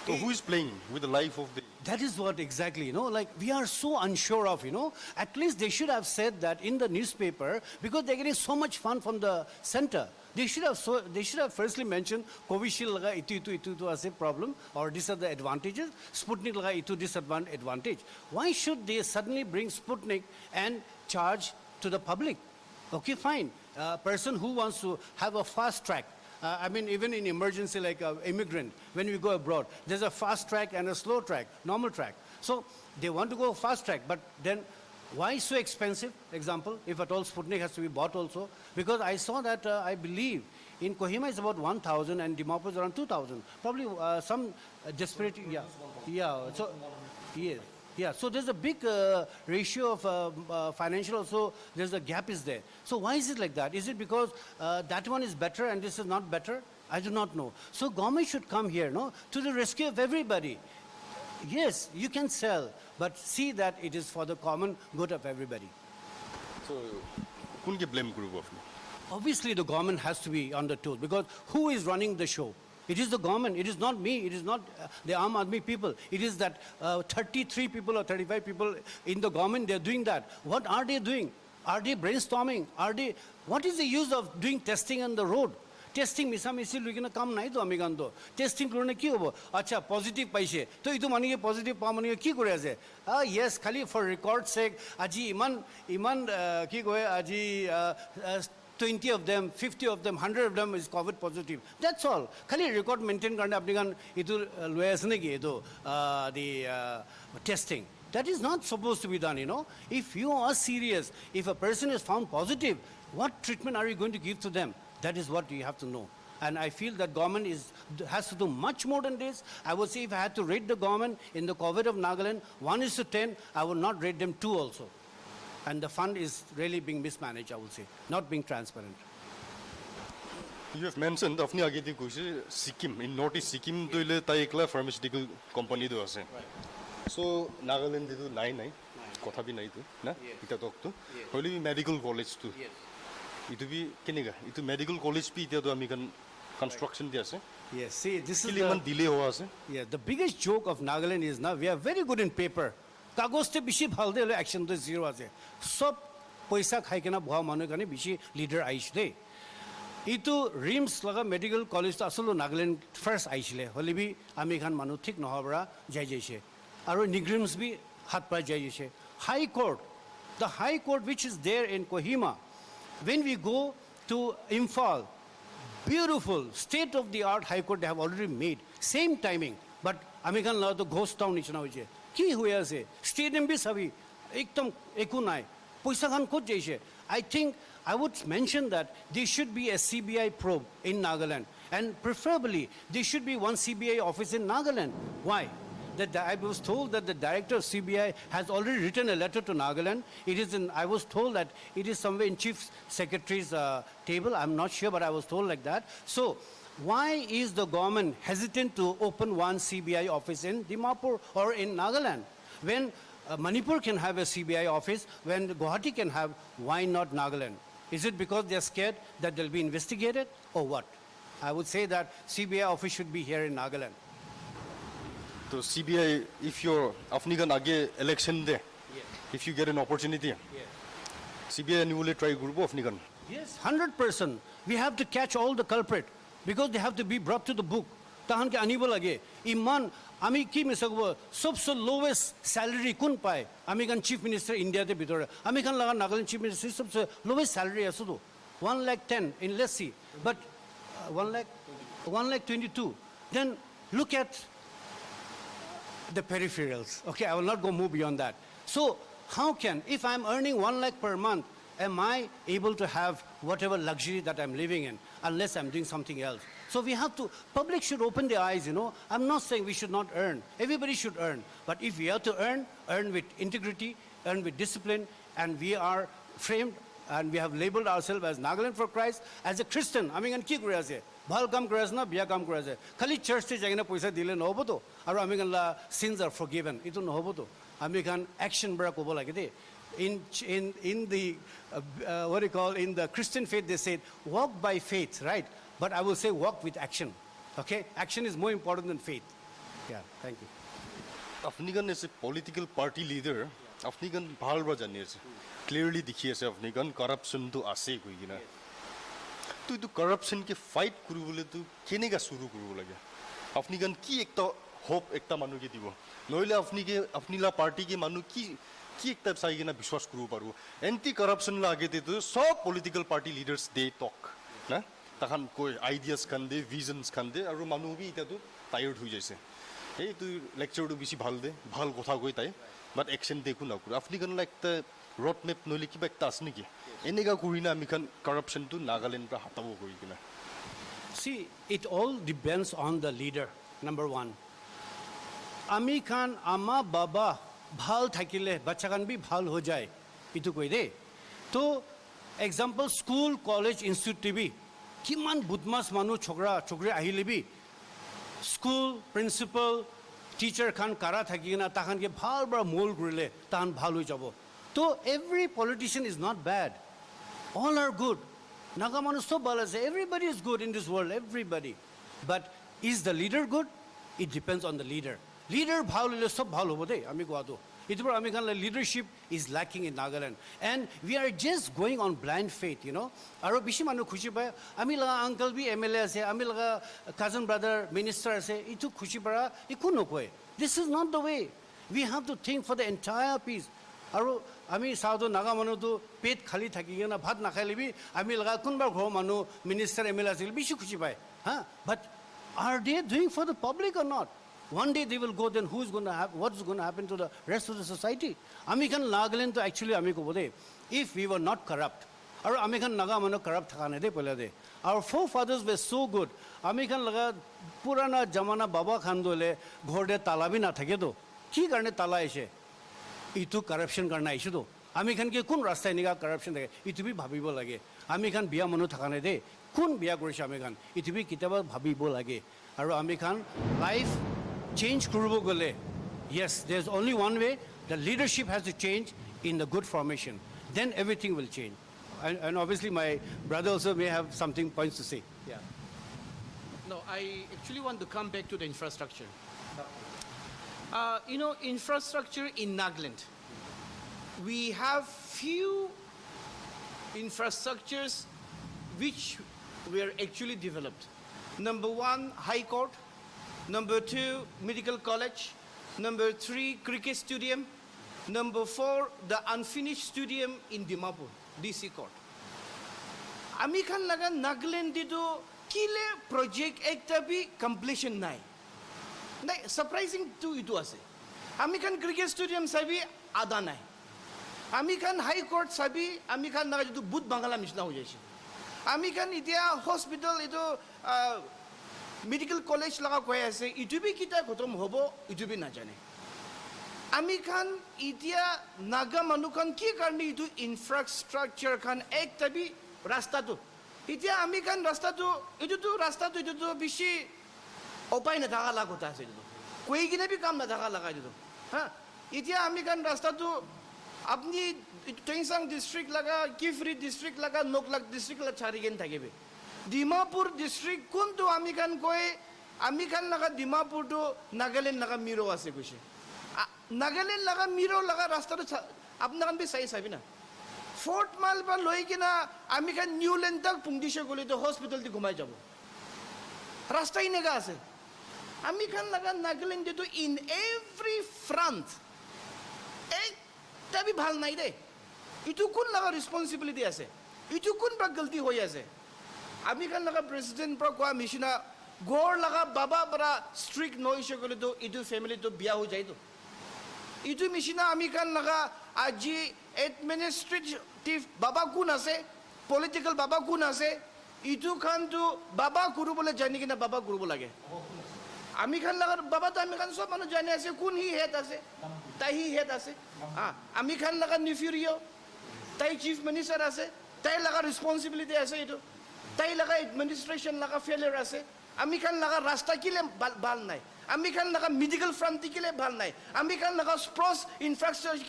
তো who is playing with the life of the That is what exactly, you know, like we are so unsure of, you know. At least they should have said that in the newspaper because they're getting so much fun from the center. They should have firstly mentioned Covishield laga itu as a problem or these are the advantages. Sputnik laga itu disadvantage. Why should they suddenly bring Sputnik and charge to the public? Okay, fine. A person who wants to have a fast track. I mean, even in emergency, like an immigrant, when we go abroad, there's a fast track and a slow track, normal track. So they want to go fast track, but then why so expensive? Example, if at all Sputnik has to be bought also, because I saw that I believe in Kohima it's about 1,000 and Dimapur is around 2,000. Probably some disparity. Yeah. So yes. Yeah, so there's a big ratio of financial also, there's a gap is there. So why is it like that? Is it because that one is better and this is not better? I do not know. So government should come here, no, to the rescue of everybody. Yes, you can sell, but see that it is for the common good of everybody. So কোনকে blame কৰিব আপুনি Obviously, the government has to be on the toes because who is running the show? It is the government. It is not me. It is not the Aam Aadmi people. It is that 33 people or 35 people in the government, they are doing that. What are they doing? Are they brainstorming? What is the use of doing testing on the road? Testing মিছা মিছি লৈ কিনে কাম নাইতো আমি গানটো testing কৰিলে কি হ'ব আচ্ছা পজিটিভ পাইছে তো এইটো মানুহে পজিটিভ পোৱা মানুহে কি কৰি আছে য়েছ খালি ফৰ ৰেকৰ্ড চেক আজি ইমান কি কয় আজি 20 of them, 50 of them, 100 of them is COVID positive. That's all. Khali record maintain karne apni kan itu loi ase naki eto the testing. That is not supposed to be done, you know. If you are serious, if a person is found positive, what treatment are you going to give to them? That is what you have to know. And I feel that government has to do much more than this. I would say if I had to rate the government in the COVID of Nagaland, 1:10, I would not rate them 2 also. And the fund is really being mismanaged, I would say, not being transparent. You have mentioned apni age di koise Sikkim in Northeast Sikkim toile tai ekla pharmaceutical company do ase. So Nagaland ditu nai kotha bi nai tu na ita tok tu holi medical college tu. Itu bi keniga itu medical college pi ita to ami kan construction di ase. Yes, see, this is Kiliman delay ho ase. the biggest joke of Nagaland is now we are very good in paper. কাগজতে বেছি ভাল দে একশনটো zero' আছে সব পইচা খাই কিনে বহা মানুহৰ কাৰণে বেছি লিডাৰ আহিছে দেই এইটো ৰিমছ লগা মেডিকেল কলেজটো আচলতে নাগালেণ্ড ফাৰ্ষ্ট আহিছিলে হ'লে বি আমি এখন মানুহ ঠিক নোহোৱাৰ পৰা যাই যাইছে আৰু নিগ্ৰিমছ বি হাত পাই যাই যাইছে high court the high court which is there in Kohima when we go to Imphal beautiful state of the art high court they have already made same timing but আমি খান লাও তো ঘোষ টাউন নিচিনা হৈছে কি হৈ আছে ষ্টেডিয়াম বি চাবি একদম একো নাই পইচা খান ক'ত যাইছে I think I would mention that there should be a CBI probe in Nagaland and preferably there should be one CBI office in Nagaland. Why? I was told that the director of CBI has already written a letter to Nagaland. I was told that it is somewhere in Chief Secretary's table. I'm not sure, but I was told like that. So why is the government hesitant to open one CBI office in Dimapur or in Nagaland? When Manipur can have a CBI office, when Guwahati can have, why not Nagaland? Is it because they're scared that they'll be investigated or what? I would say that CBI office should be here in Nagaland. So CBI, if you're Afnigan age election there, if you get an opportunity, CBI and you will try group of Afnigan. Yes, 100%. We have to catch all the culprit because they have to be brought to the book. Tahan ke anibo lage. Iman, ami ki misagbo, सबसे lowest salary kun pae. Ami kan chief minister India te bidore. Ami kan laga Nagaland chief minister सबसे lowest salary asudo. 1,10,000 in let's see, but 1,22,000. Then look at the peripherals. Okay, I will not go move beyond that. So how can, if I'm earning 1 lakh per month, am I able to have whatever luxury that I'm living in unless I'm doing something else? So we have to, public should open their eyes, you know. I'm not saying we should not earn. Everybody should earn. But if we have to earn with integrity, earn with discipline, and we are framed and we have labeled ourselves as Nagaland for Christ, as a Christian, I mean, ki kore ase? ভাল কাম কৰি আছে না বিয়া কাম কৰি আছে খালি চাৰ্চতে যাই কিনে পইচা দিলে নহ'বতো আৰু আমি কান চিনছ আৰ ফৰগিভেন এইটো নহ'বতো আমি কান একশ্যন পৰা ক'ব লাগে দেই in the what do you call in the Christian faith they said walk by faith right but I will say walk with action okay action is more important than faith yeah thank you Afnigan is a political party leader Afnigan bhal ba jani ase clearly dikhi ase Afnigan corruption to ase koi gina তো এইটো corruption কে fight কৰিবলৈ তো কেনেকা শুৰু কৰিব লাগে আপনি গান কি একটা হোপ একটা মানুষকে দিব নহলে আপনিলা পার্টিকে মানুষ কি একটা চাই কিনা বিশ্বাস কৰিব পাৰবো এন্টি কৰাপশ্যন লাগে তো সব পলিটিক্যাল পার্টি লিডার্স দে টক না তাহান কই আইডিয়াস খান দে ভিজনস খান দে আৰু মানুহ বি ইতাতো টায়ার্ড হৈ যাইছে এই তুই লেকচারটো বেশি ভাল দে ভাল কথা কই তাই বাট অ্যাকশন দেখো না করে আপনি গান লাইক রড ম্যাপ নহলে কিবা একটা আছে নাকি এনেকা করি না আমি খান corruption to Nagaland pra hatabo koi kina see it all depends on the leader number 1 ami khan ama baba bhal thakile bacha khan bi bhal ho jay itu koi de to example school college institute tv kiman budmas manu chokra ahile bi school principal teacher khan kara thakina ta khan ke bhal bra mol gurile tan bhal hoi jabo to every politician is not bad all are good Nagamanu so balance everybody is good in this world everybody but Is the leader good? It depends on the leader. Leader bhal hole sob bhal hobo de ami koa to. Itu par ami khan leadership is lacking in Nagaland, and we are just going on blind faith, you know. Aro bishi manu khushi pa ami laga uncle bi MLA ase, ami laga cousin brother minister ase, itu khushi para iku nokoe. This is not the way. We have to think for the entire piece. Aro ami saudo naga manu to pet khali thaki na bhat na khaile bi ami laga kunba ghor manu minister MLA ase bishi khushi pai. But are they doing for the public or not? One day they will go, then who's going to happen? What's going to happen to the rest of the society? Amikan Nagaland to actually Amiko Bode. If we were not corrupt, our Amikan Nagamano corrupt Hanade Polade. Our forefathers were so good. Amikan Laga Purana Jamana Baba Khandole, Gorde Talabina Tagedo. Ki Karne Tala Ishe. Itu corruption Karna Ishudo. Amikan ke kun rasta niga corruption de. Itu bi bhabibo lage. Amikan biya manu thakane de. Kun biya gorish Amikan. Itu bi kitaba bhabibo lage. Aro Amikan life change kurubo gole. Yes, there's only one way. The leadership has to change in the good formation. Then everything will change. And obviously my brother also may have something points to say. Yeah. No, I actually want to come back to the infrastructure. Infrastructure in Nagaland. We have few infrastructures which were actually developed. Number one, High Court. Number two, Medical College. Number three, Cricket Stadium. Number four, the unfinished stadium in Dimapur, DC Court. Ami khan laga Nagaland dito kile project ekta bhi completion nai. Nai surprising to itu ase. Ami khan Cricket Stadium sabi ada nai. Ami khan High Court sabi ami khan naga dito Bud Bangala mishna ho jaise. Ami khan itia hospital ito Medical College laga koi ase itu bhi kita khotom hobo itu bhi na jane. Ami khan itia naga manu khan ki karni itu infrastructure khan ekta bhi rasta tu. Itia ami khan rasta tu itu tu bishi opai na daga laga hota ase itu. Koi gine bhi kam na daga laga itu. Itia ami khan rasta tu apni Toinsang district laga Kifri district laga Noklak district laga chari gen thake be. Dimapur district kuntu ami khan laga Dimapur to Nagaland laga miro ase kushi. Nagaland laga miro laga rasta to apna khan bhi sahi sabi na. Fort Mile pa loi kina ami khan Newland tak pungdishe gole to hospital ti ghumai jabo. Rasta hi nega ase. Ami khan laga Nagaland to in every front. Tabi bhal nai de. Itu kun laga responsibility ase. Itu kun pra galti hoi ase. Ami khan laga president pra koa mishina gor laga baba bara strict noise gole to itu family to biya ho jai to. Itu mishina ami khan laga aji administrative baba kun ase, political baba kun ase. Itu khan to baba kuru bole jani kina baba kuru bolage. Ami khan laga baba to ami khan sob manu jane ase kun hi head ase. Tai hi head ase. Ami khan laga nifurio. Tai chief minister ase. Tai laga responsibility ase itu. Tai laga administration laga failure ase. Ami khan laga rasta kile bal nai. Ami khan laga medical front kile bal nai. Ami khan laga sports infrastructure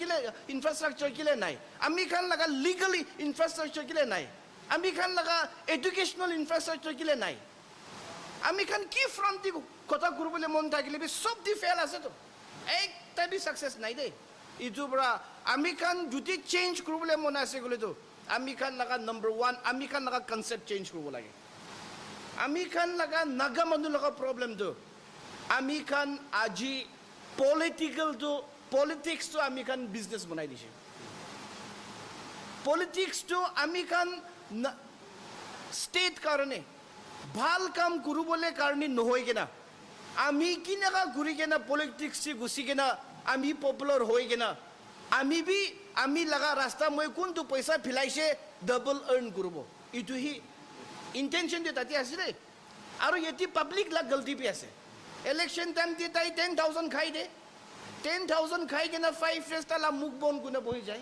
kile nai. Ami khan laga legal infrastructure kile nai. Ami khan laga educational infrastructure kile nai. Ami khan ki front ti kota kurubole mon thakile bi sob di fail ase to. Ekta bi success nai de. Itu bra ami khan juti change kurubole mon ase gole to. Ami khan laga number one, ami khan laga concept change kurubo lage. Ami khan laga naga manu laga problem to. Ami khan aji politics to ami khan business banai dishe. Politics to ami khan state karone bhal kam kurubole karni nohoi kena. Ami kinaga guri kena politics si gusi kena ami popular hoi kena. Ami laga rasta moi kuntu paisa philaise double earn kurubo. Itu hi intention de tati asile. Aro yeti public la galti pi ase. Election time ti tai 10,000 khai de. 10,000 khai kena 5 years ta la mukbon kuna bohi jai.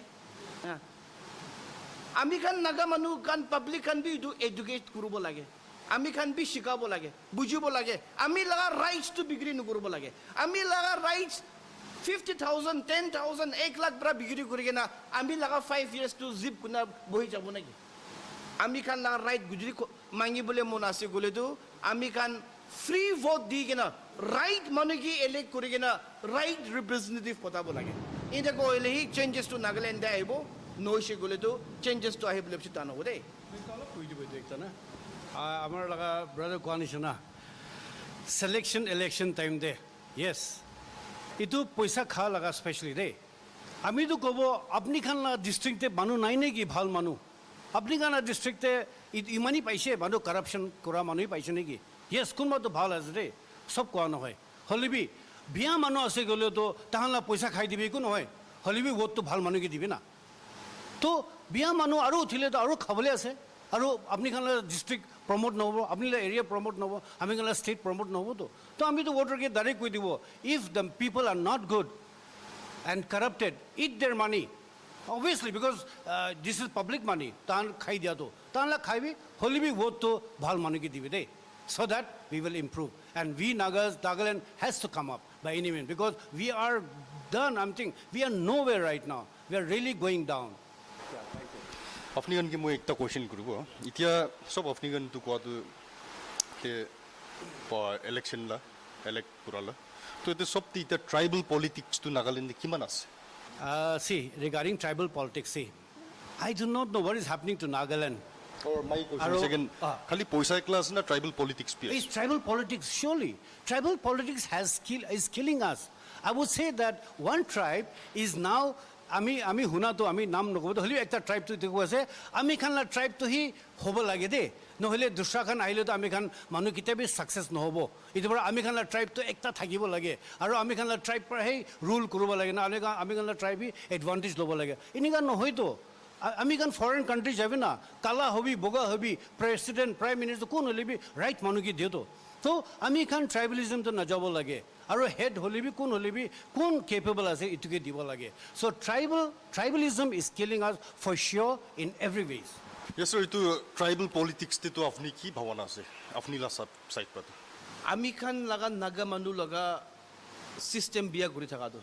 Ami khan naga manu kan public kan bi do educate kurubo lage. Ami khan bi shikabo lage. Bujibo lage. Ami laga rights to bigri nu kurubo lage. Ami laga rights 50,000, 10,000, 1 lakh bra bigri kuri na ami laga 5 years to zip kuna bohi jabo nagi. Ami khan laga right gujri mangi bole monase gole do ami khan free vote দি কিনা right মানুহ কি elect কৰি কিনা right representative পঠাব লাগে এতিয়া কৈলেহি চেঞ্জেছটো নাগালেণ্ডে আহিব নৈছে গ'লেতো চেঞ্জেছটো আহিবলৈ পিছত টান হ'ব দেই অলপ কৈ দিব এইটো একটা না আমাৰ লগা ব্ৰাদাৰ কোৱা নিচিনা সিলেকশ্যন ইলেকশ্যন টাইম দে য়েছ এইটো পইচা খা লগা স্পেচিয়েলি দেই আমিতো ক'ব আপুনি খান ডিষ্ট্ৰিক্টে মানুহ নাই নেকি ভাল মানুহ আপুনি খান ডিষ্ট্ৰিক্টে ইমানেই পাইছে মানুহ কাৰাপশ্যন কৰা মানুহেই পাইছে নেকি য়েছ কোনোবাতো ভাল আছে দেই চব কোৱা নহয় হ'লেবি বিয়া মানুহ আছে গ'লেওতো তাহাঁলা পইচা খাই দিবি একো নহয় হ'লেবি ভোটটো ভাল মানুহকে দিবি না তো বিয়া মানুহ আৰু উঠিলেতো আৰু খাবলৈ আছে আৰু আপুনি খালে ডিষ্ট্ৰিক্ট প্ৰমোট নহ'ব আপুনি এৰিয়া প্ৰমোট নহ'ব আমি খালে ষ্টেট প্ৰমোট নহ'বতো তো আমিতো ভোটাৰকে ডাইৰেক্ট কৈ দিব if the people are not good and corrupted it there money obviously because this is public money তাহান খাই দিয়াতো তাহাঁলা খাইবি হ'লেবি ভোটটো ভাল মানুহকে দিবি দেই so that we will improve and we Nagaland has to come up by any means because we are done I'm thinking we are nowhere right now we are really going down আপুনি কি মই একটা question কৰিব এতিয়া চব আপুনি কিন্তু কোৱাটো ইলেকশ্যনলা ইলেক্ট কৰালা তো এতিয়া চব এতিয়া ট্ৰাইবেল পলিটিক্সটো নাগালেণ্ডে কিমান আছে see regarding tribal politics see I do not know what is happening to Nagaland or my question second খালি পইচা ক্লাস না tribal politics P is tribal politics surely tribal politics is killing us I would say that one tribe is now আমি শুনাতো আমি নাম নক'ব হ'লেও একটা ট্ৰাইবটো দেখুৱা আছে আমি খানলা ট্ৰাইবটো সি হ'ব লাগে দেই নহ'লে দুসৰা খান আহিলেতো আমি খান মানুহ কেতিয়াবা ছাকচেছ নহ'ব এইটো পৰা আমি খানলা ট্ৰাইবটো একটা থাকিব লাগে আৰু আমি খানলা ট্ৰাইব পৰা সেই ৰুল কৰিব লাগে না আমি খানলা ট্ৰাইবি এডভান্টেজ ল'ব লাগে এনেকুৱা নহয়তো আমি খান ফৰেন কাণ্ট্ৰি যাবি না কালা হবি বগা হবি প্ৰেচিডেণ্ট প্ৰাইম মিনিষ্টাৰ কোন হ'লেবি ৰাইট মানুহকে দিয়েতো তো আমি খান ট্ৰাইবেলিজমটো নাযাব লাগে আৰু হেড হ'লেবি কোন হ'লেবি কোন কেপেবল আছে এইটোকে দিব লাগে so' tribalism is killing us for sure in every ways yes sir এইটো ট্রাইবাল পলিটিক্সতে তো আপনি কি ভাবনা আছে আপনি লা সাইড পাতে আমি খান লগা নাগা মানুহ লগা চিষ্টেম বিয়া কৰি থকাটো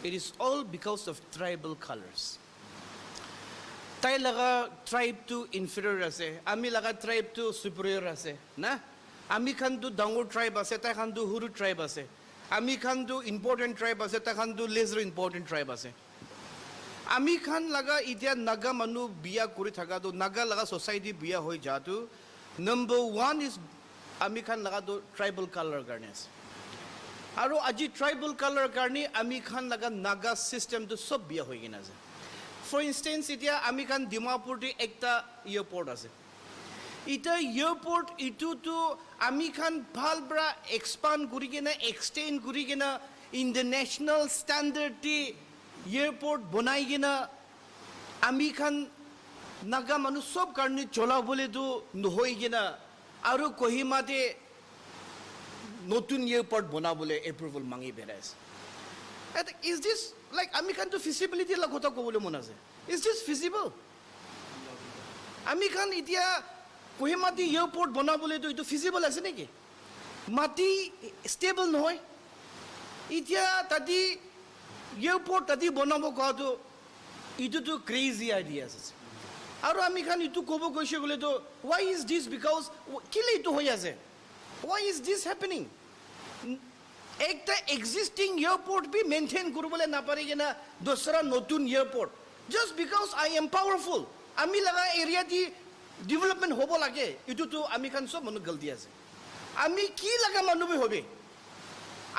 it is all because of tribal cultures তাই লগা ট্ৰাইবটো ইনফেৰিয়ৰ আছে আমি লগা ট্ৰাইবটো ছুপিৰিয়ৰ আছে না আমি খানটো ডাঙৰ ট্ৰাইব আছে তাই খানটো সৰু ট্ৰাইব আছে আমি খানটো ইম্পৰ্টেণ্ট ট্ৰাইব আছে তাই খানটো লেজাৰ ইম্পৰ্টেণ্ট ট্ৰাইব আছে আমি খান লগা এতিয়া নাগা মানুহ বিয়া কৰি থকাটো নাগা লগা ছ'চাইটি বিয়া হৈ যোৱাটো নম্বৰ ওৱান ইজ আমি খান লগাটো ট্ৰাইবেল কালাৰ কাৰণে আছে আৰু আজি ট্ৰাইবেল কালাৰ কাৰণে আমি খান লগা নাগা চিষ্টেমটো চব বিয়া হৈ কিনে আছে ফৰ ইনষ্টেঞ্চ এতিয়া আমি খান ডিমাপুৰতে একটা এয়াৰপৰ্ট আছে এতিয়া এয়াৰপৰ্ট ইটোতো আমি খান ভাল পৰা এক্সপাণ্ড কৰি কিনে এক্সটেণ্ড কৰি কিনে ইণ্টাৰনেশ্যনেল ষ্টেণ্ডাৰ্ড দি এয়াৰপৰ্ট বনাই কিনে আমি খান নাগা মানুহ চব কাৰণে চলাবলৈতো নহৈ কিনে আৰু কহিমাতে নতুন এয়াৰপৰ্ট বনাবলৈ এপ্ৰুভেল মাঙি বেৰাইছে ইজ দিছ লাইক আমি খানটো ফিজিবিলিটিৰ কথা ক'বলৈ মন আছে ইজ দিছ ফিজিবল আমি খান এতিয়া কহিমাতে এয়াৰপৰ্ট বনাবলৈতো এইটো ফিজিবল আছে নেকি মাটি ষ্টেবল নহয় এতিয়া তাতে এয়াৰপৰ্ট তাতে বনাব কোৱাটো এইটোতো ক্ৰেজি আইডিয়া আছে আৰু আমি খান এইটো ক'ব গৈছে গ'লেতো ৱাই ইজ দিছ বিকজ কেলে এইটো হৈ আছে ৱাই ইজ দিছ হেপেনিং একটা এক্সিষ্টিং এয়াৰপৰ্ট বি মেইনটেইন কৰিবলৈ নাপাৰি কিনে দোসৰা নতুন airport just because I am powerful আমি লগা এৰিয়া দি ডেভেলপমেণ্ট হ'ব লাগে এইটোতো আমি খান চব মানুহ গলতি আছে আমি কি লগা মানুহ হবে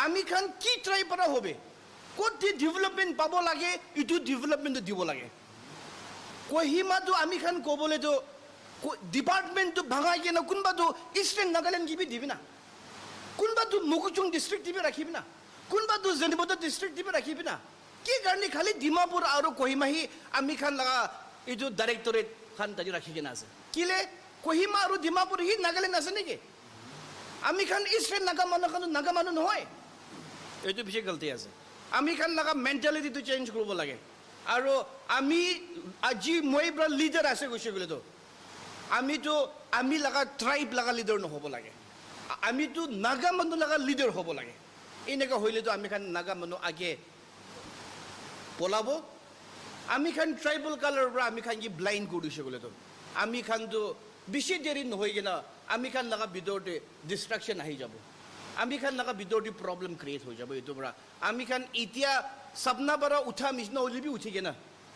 আমি খান কি ট্ৰাই পৰা হবে ক'ত দি ডেভেলপমেণ্ট পাব লাগে এইটো ডেভেলপমেণ্টটো দিব লাগে কহিমাটো আমি খান ক'বলৈতো ডিপাৰ্টমেণ্টটো ভাঙাই কিনে কোনোবাটো ইষ্টাৰ্ণ নাগালেণ্ড দিবি না কোনোবাটো মুকুচুং ডিষ্ট্ৰিক্ট দিবি ৰাখিবি না কোনোবাটো জেনিবদা ডিষ্ট্ৰিক্ট দিবি ৰাখিবি না কি কাৰণে খালি ডিমাপুৰ আৰু কহিমাহি আমি খান লগা এইটো ডাইৰেক্টৰেট খান তাজি ৰাখি কিনে আছে কিলে কহিমা আৰু ডিমাপুৰ সি নাগালেণ্ড আছে নেকি আমি খান ইষ্টাৰ্ণ নাগা মানুহ নহয় এইটো বেছি গলতি আছে আমি খান লগা মেণ্টেলিটিটো চেঞ্জ কৰিব লাগে আৰু আমি আজি মই পৰা লিডাৰ আছে কৈছে গ'লেতো আমি লগা ট্ৰাইব লগা লিডাৰ নহ'ব লাগে আমিতো নাগা মানুহ লগা লিডাৰ হ'ব লাগে এনেকুৱা হ'লেতো আমি খান নাগা মানুহ আগে পলাব আমি খান ট্ৰাইবেল কালাৰৰ পৰা আমি খান কি ব্লাইণ্ড কৰি দিছে গ'লেতো আমি খানতো বেছি দেৰি নহয় কিনে আমি খান লগা ভিতৰতে ডিষ্ট্ৰাকশ্যন আহি যাব আমি খান লগা ভিতৰতে প্ৰব্লেম ক্ৰিয়েট হৈ যাব এইটোৰ পৰা আমি খান এতিয়া সপনা পৰা উঠা মিছনা হ'লে উঠি কিনা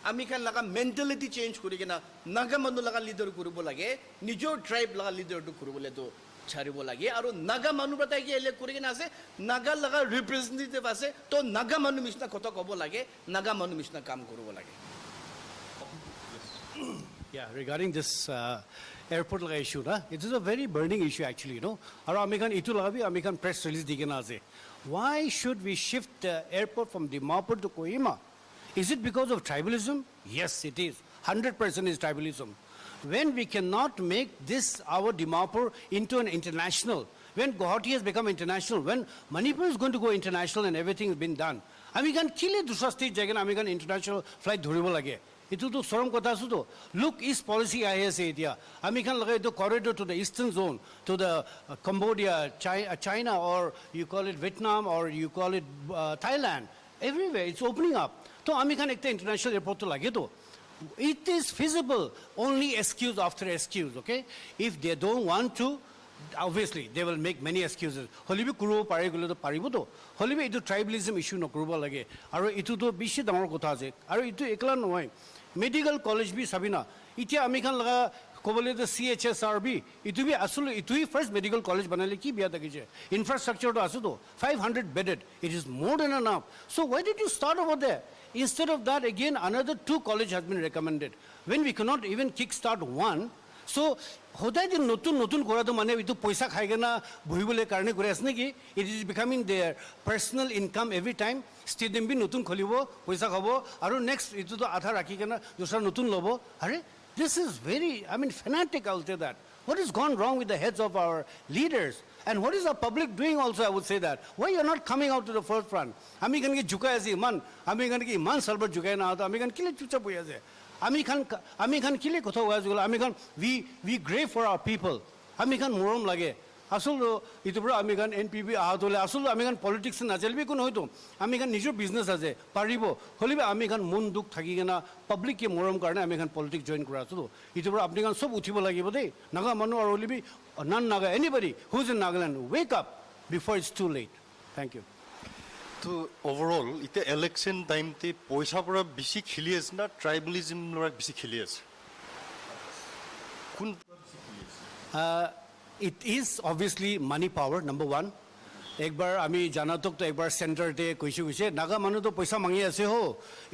আমি খান লগা মেণ্টেলিটি চেঞ্জ কৰি কিনা নাগা মানুহ লগা লিডাৰ কৰিব লাগে নিজৰ ট্ৰাইব লগা লিডাৰটো কৰিবলৈতো ছাৰিব লাগে আৰু নাগা মানুহ এটা কি ইলেক্ট কৰি কিনে আছে নাগা লগা ৰিপ্ৰেজেণ্টেটিভ আছে তো নাগা মানুহ নিচিনা কথা ক'ব লাগে নাগা মানুহ নিচিনা কাম কৰিব লাগে Yeah, regarding this airport laga issue, na, it is a very burning issue actually, you know. Aru amikan itu lagabi amikan press release digena ase. Why should we shift the airport from Dimapur to Kohima? Is it because of tribalism? Yes, it is. 100% is tribalism. When we cannot make this our Dimapur into an international, when Guwahati has become international, when Manipur is going to go international and everything has been done, amikan kile dusra state jagana amikan international flight dhuribo lage. Ituto sorom kotha asu to look east policy ahi ase etia ami khan lagai to corridor to the eastern zone to the Cambodia China or you call it Vietnam or you call it Thailand everywhere it's opening up to ami khan ekta international airport to lage to it is feasible only excuse after excuse okay if they don't want to obviously they will make many excuses holibi kurubo pare gole to paribo to holibi itu tribalism issue no kurubo lage aru itu to bishi damar kotha ase aru itu ekla noy medical college bi sabina itia ami khan laga kobole to CHSRB itu bi asule itu hi first medical college banale ki biya takije infrastructure to asu to 500 bedded it is more than enough so why did you start over there instead of that again another 2 college has been recommended when we cannot even kick start one so hotai din notun kora to mane itu paisa khai gena bhuibole karne kore asne ki it is becoming their personal income every time stadium bi notun kholibo paisa khabo aru next itu to adha rakhi gena dusra notun lobo are this is very I mean fanatic I'll say that what has gone wrong with the heads of our leaders and what is our public doing also I would say that why you are not coming out to the forefront ami kan ki jhukai ase man ami kan ki man salbar jhukai na to ami kan kile chucha boya ase ami khan kile kotha hoya jula ami khan we grave for our people ami khan morom lage asol itu pura ami khan NPP ahotole asol ami khan politics na chelbi kun hoito ami khan nijor business ase paribo holibe ami khan mon duk thaki gena public ke morom karone ami khan politics join kora asu itu pura apni khan sob uthibo lagibo dei naga manu or holibi non naga anybody who is in Nagaland wake up before it's too late thank you তো overall এতিয়া election টাইমতে পইচা পৰা বেছি খেলি আছে না ট্ৰাইবেলিজম পৰা বেছি খেলি আছে কোন it is obviously money power number 1 ekbar ami janatok to ekbar center te koise koise naga manu to paisa mangi ase ho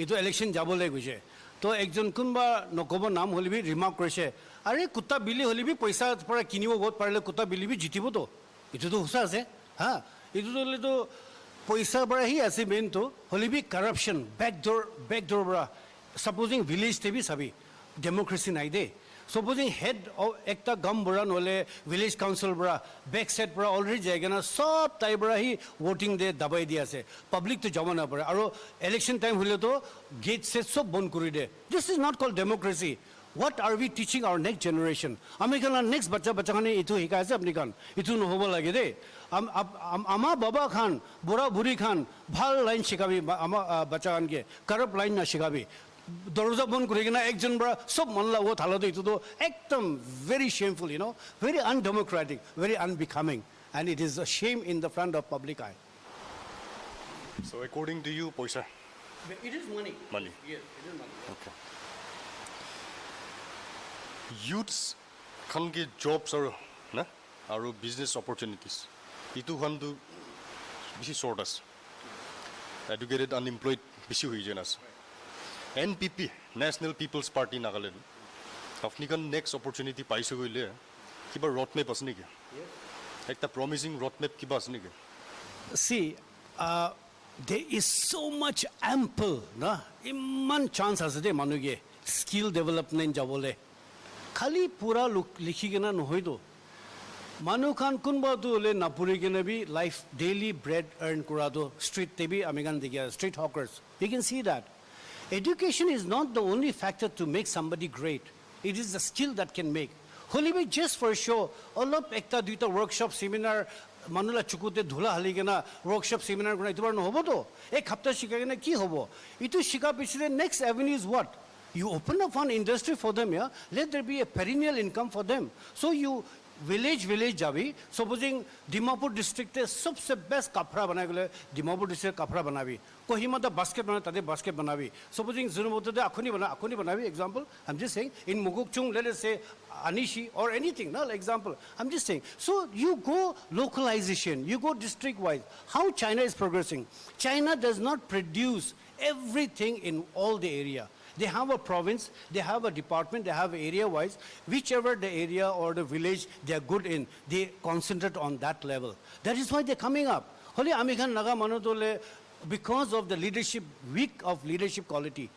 itu election jabole koise to ekjon kunba nokobo naam holibi remark korise are kutta bili holibi paisa pora kinibo got parle kutta bili bi jitibo to itu to hosa ase ha itu to paisa bara hi ase main to holibi corruption backdoor bara supposing village te bi sabi democracy nai de supposing head of ekta gam bura nole village council bura back set bura already jagana sob tai bura hi voting de dabai di ase public to jama na pare aro election time hole to gate set sob bon kori de this is not called democracy what are we teaching our next generation amikan next bacha khane itu hikai ase apni kan itu no hobo lage de ama baba khan bura buri khan bhal line shikabi ama bacha khan ke corrupt line na shikabi দরজা বন্ধ করে কিনা একজন বড় সব মানলা ও থালা তো তো একদম very shameful you know very undemocratic very unbecoming and it is a shame in the front of public eye so according to you paisa it is money money yes it is money okay youths kan ge jobs aru business opportunities itu khan du bishi short as educated unemployed bishi hui jenas NPP National People's Party Nagaland apni kan next opportunity paise goile kiba road map asne ki ekta promising road map kiba asne ki see there is so much ample na imman chance ase de manuge skill development jabole khali pura likhi gena nohoi do manu khan kunba tu le napuri gena bi life daily bread earn kura do street te bi amigan digya street hawkers you can see that education is not the only factor to make somebody great it is the skill that can make holibi just for show all of ekta duita workshop seminar manula chukute dhula haligena workshop seminar kona itubar no hobo to ek hafta shikagena ki hobo itu shika pichile next avenue is what? You open up one industry for them, yeah? Let there be a perennial income for them. So you village जाबी supposing Dimapur district सबसे best कपड़ा बनाए गले Dimapur district कपड़ा बनाबी Kohima the basket बना तादे basket बनाबी supposing जुनमोतो दे आखुनी बनाबी example I am just saying in Mokokchung let us say Anishi or anything, no example. I'm just saying. So you go localization, you go district wise. How China is progressing? China does not produce everything in all the area. They have a province, they have a department, they have area wise. Whichever the area or the village they are good in, they concentrate on that level. That is why they're coming up. Holi Amikhan Naga Manotole, because of the leadership, weak of leadership quality.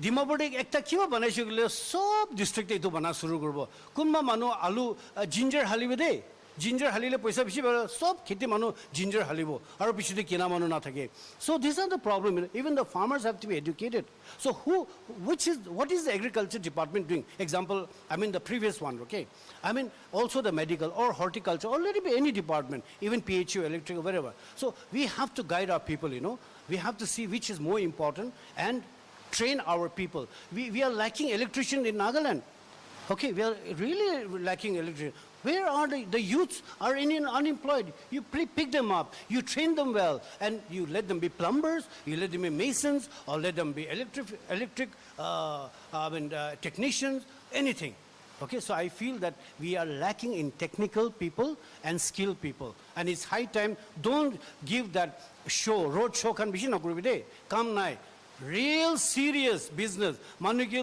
ডিমাপুরে একটা কিবা বনাইছে গলে সব ডিস্ট্রিক্টে এইটো বনা শুরু করব কোনবা মানুহ আলু জিঞ্জার হালিবে দে জিঞ্জার হালিলে পয়সা বেশি সব খেতে মানুহ জিঞ্জার হালিব আৰু পিছতে কিনা মানুহ না থাকে so this are the problem even the farmers have to be educated so what is the agriculture department doing example I mean the previous one okay I mean also the medical or horticulture or let it be any department even PHU electrical wherever so we have to guide our people we have to see which is more important and train our people. We are lacking electricians in Nagaland. Okay, we are really lacking electricians. Where are the youths are unemployed? You pick them up, you train them well, and you let them be plumbers, you let them be masons, or let them be electric technicians, anything. Okay, so I feel that we are lacking in technical people and skilled people. And it's high time, don't give that road show can be come nigh. Real serious business মানুষকে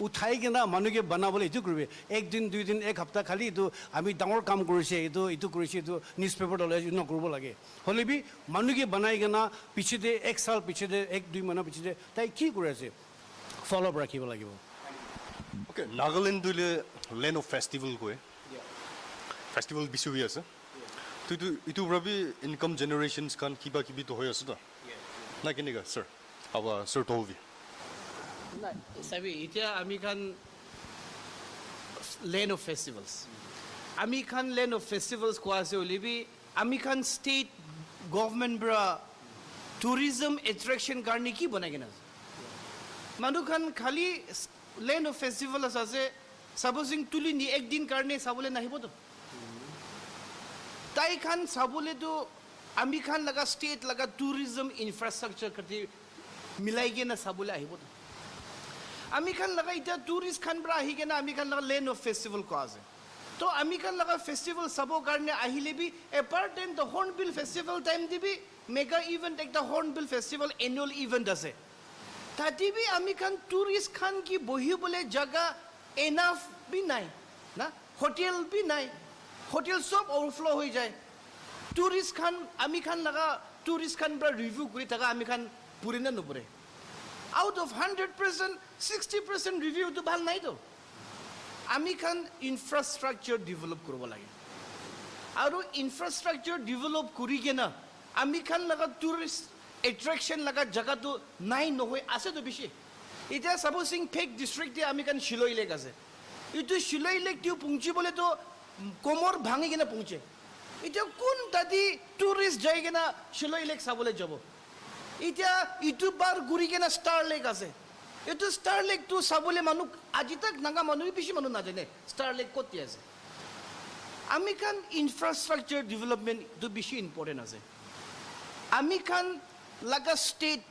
উঠাই কিনা মানুষকে বনাবলৈ এইটো কৰিবে একদিন দুইদিন এক সপ্তাহ খালি এইটো আমি ডাঙৰ কাম কৰিছে এইটো কৰিছে এইটো নিউজ পেপাৰত ওলাই নকৰিব লাগে হ'লে বি মানুষকে বনাই কিনা পিছতে এক সাল পিছতে এক দুই মাহ পিছতে তাই কি কৰি আছে ফলো আপ ৰাখিব লাগিব ওকে নাগালেণ্ড দুলে লেণ্ড অফ ফেষ্টিভেল কয় ফেষ্টিভেল বেছি হৈ আছে তো এইটো ভাবি ইনকাম জেনেৰেশ্যনছ খান কিবা কিবিটো হৈ আছে না কেনেকুৱা sir our Sir Tovi. Sabi, ita ami kan land of festivals. Ami kan land of festivals ko ase olibi ami kan state government bra tourism attraction karne ki banai gina. Manu kan khali land of festival ase supposing tuli ni ek din karne sabole nahi boto. Tai kan sabole to ami kan laga state laga tourism infrastructure kati মিলাই কিনে চাবলৈ আহিব আমি খান লগা এতিয়া tourist খান পৰা আহি কিনে আমি খান লগা লেণ্ড অফ ফেষ্টিভেল কোৱা আছে তো আমি খান লগা ফেষ্টিভেল চাবৰ কাৰণে আহিলে বি apart then the hornbill festival time দিবি মেগা ইভেণ্ট একটা হৰ্ণবিল ফেষ্টিভেল এনুৱেল ইভেণ্ট আছে তাতে বি আমি খান টুৰিষ্ট খান কি বহিবলৈ জাগা এনাফ বি নাই না হোটেল বি নাই হোটেল সব অভাৰফ্ল' হৈ যায় টুৰিষ্ট খান আমি খান লগা টুৰিষ্ট খান পৰা ৰিভিউ কৰি থকা আমি খান পুরে না নুপুরে আউট অফ 100% 60% রিভিউ তো ভাল নাই তো আমি খান ইনফ্রাস্ট্রাকচার ডেভেলপ করব লাগে আর ইনফ্রাস্ট্রাকচার ডেভেলপ করি কেনা আমি খান লাগা টুরিস্ট এট্রাকশন লাগা জায়গা তো নাই নহয় আছে তো বেশি এটা সাপোজিং ফেক ডিস্ট্রিক্টে আমি খান শিলই লেক আছে এইটো শিলই লেক টিও পৌঁছি বলে তো কোমর ভাঙি কেনা পৌঁছে এটা কোন দাদি টুরিস্ট যাই কেনা শিলই লেক চাবলৈ যাব এতিয়া ইটো বাৰ ঘূৰি কেনে ষ্টাৰ লেক আছে এইটো ষ্টাৰ লেকটো চাবলৈ মানুহ আজি তাক নাগা মানুহ বেছি মানুহ নাজানে ষ্টাৰ লেক ক'ত আছে আমি খান ইনফ্ৰাষ্ট্ৰাকচাৰ ডেভেলপমেণ্টটো বেছি ইম্পৰ্টেণ্ট আছে আমি খান লাগা ষ্টেট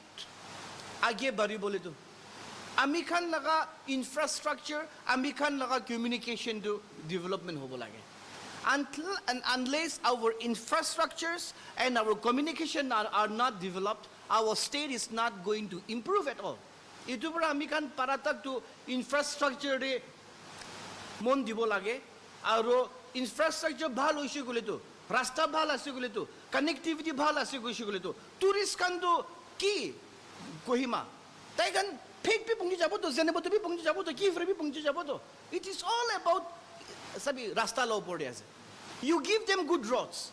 আগে বাঢ়িবলৈতো আমি খান লাগা ইনফ্ৰাষ্ট্ৰাকচাৰ আমি খান লাগা কমিউনিকেশ্যনটো ডেভেলপমেণ্ট হ'ব লাগে until and unless our infrastructures and our communication are not developed our state is not going to improve at all itu pura ami kan paratak to infrastructure re mon dibo lage aro infrastructure bhal hoise gole to rasta bhal ase gole to connectivity bhal ase gole to tourist kan to ki kohima tai kan fake bi pungji jabo to jene boto bi pungji jabo to ki free bi pungji jabo to it is all about sabi rasta law porde ase you give them good roads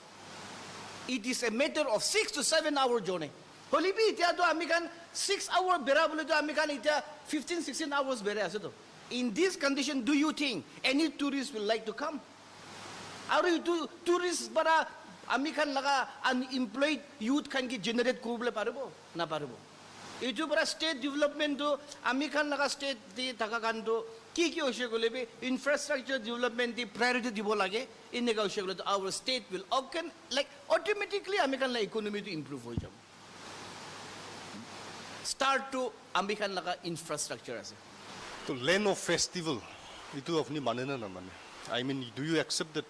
it is a matter of 6 to 7 hour journey holibi itia to ami kan 6 hour bera bole to ami kan itia 15-16 hours bere ase to in this condition do you think any tourist will like to come aru tourist bara ami kan laga unemployed youth kan ki generate korble paribo na paribo itu bara state development to ami kan laga state di taka kan to কি হৈছে গ'লে বি infrastructure development দি priority দিব লাগে এনেকুৱা হৈছে গ'লে আৱাৰ ষ্টেট উইল অকেন লাইক অট'মেটিকলি আমি খান ইকনমিটো ইম্প্ৰুভ হৈ যাব ষ্টাৰ্ট টু আমি খান লগা ইনফ্ৰাষ্ট্ৰাকচাৰ আছে তো লেণ্ড অফ ফেষ্টিভেল এইটো আপুনি মানে নে নামানে I mean do you accept that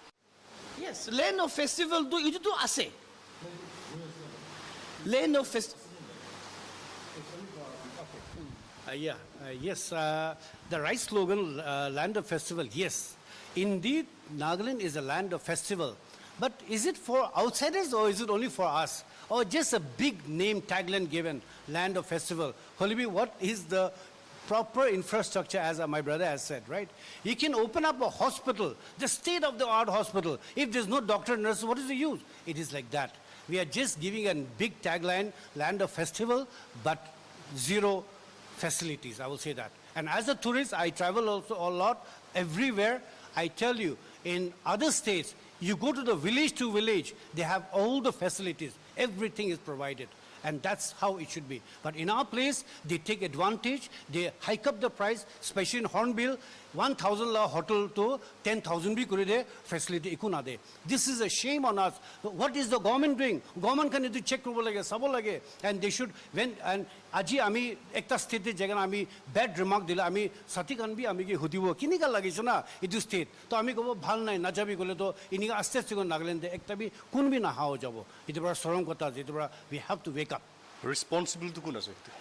yes land of ফেষ্টিভেলটো এইটোতো আছে land of festival Yes, the right slogan, Land of Festival, yes. Indeed, Nagaland is a land of festival. But is it for outsiders or is it only for us? Or just a big name tagline given, Land of Festival? Holibi, what is the proper infrastructure, as my brother has said, right? You can open up a hospital, the state-of-the-art hospital. If there's no doctor, nurse, what is the use? It is like that. We are just giving a big tagline, Land of Festival, but zero facilities, I will say that. And as a tourist, I travel also a lot, everywhere. I tell you, in other states, you go to the village to village, they have all the facilities. Everything is provided. And that's how it should be. But in our place, they take advantage, they hike up the price, especially in Hornbill, 1,000 la hotel to 10,000 bhi kuri de facility iku na de. This is a shame on us. What is the government doing? Government can do check kobo lage, sabo lage, and they should when and aji ami ekta state jagan ami bad remark dila ami sati kan bi ami ki hudibo kini ka lagise na itu state. To ami kobo bhal nai na jabi gole to ini aste aste kon Nagaland de ekta bi kun bi na hao jabo. Itu bra sorom kota itu bra we have to wake up. Responsibility কোন আছে এইটো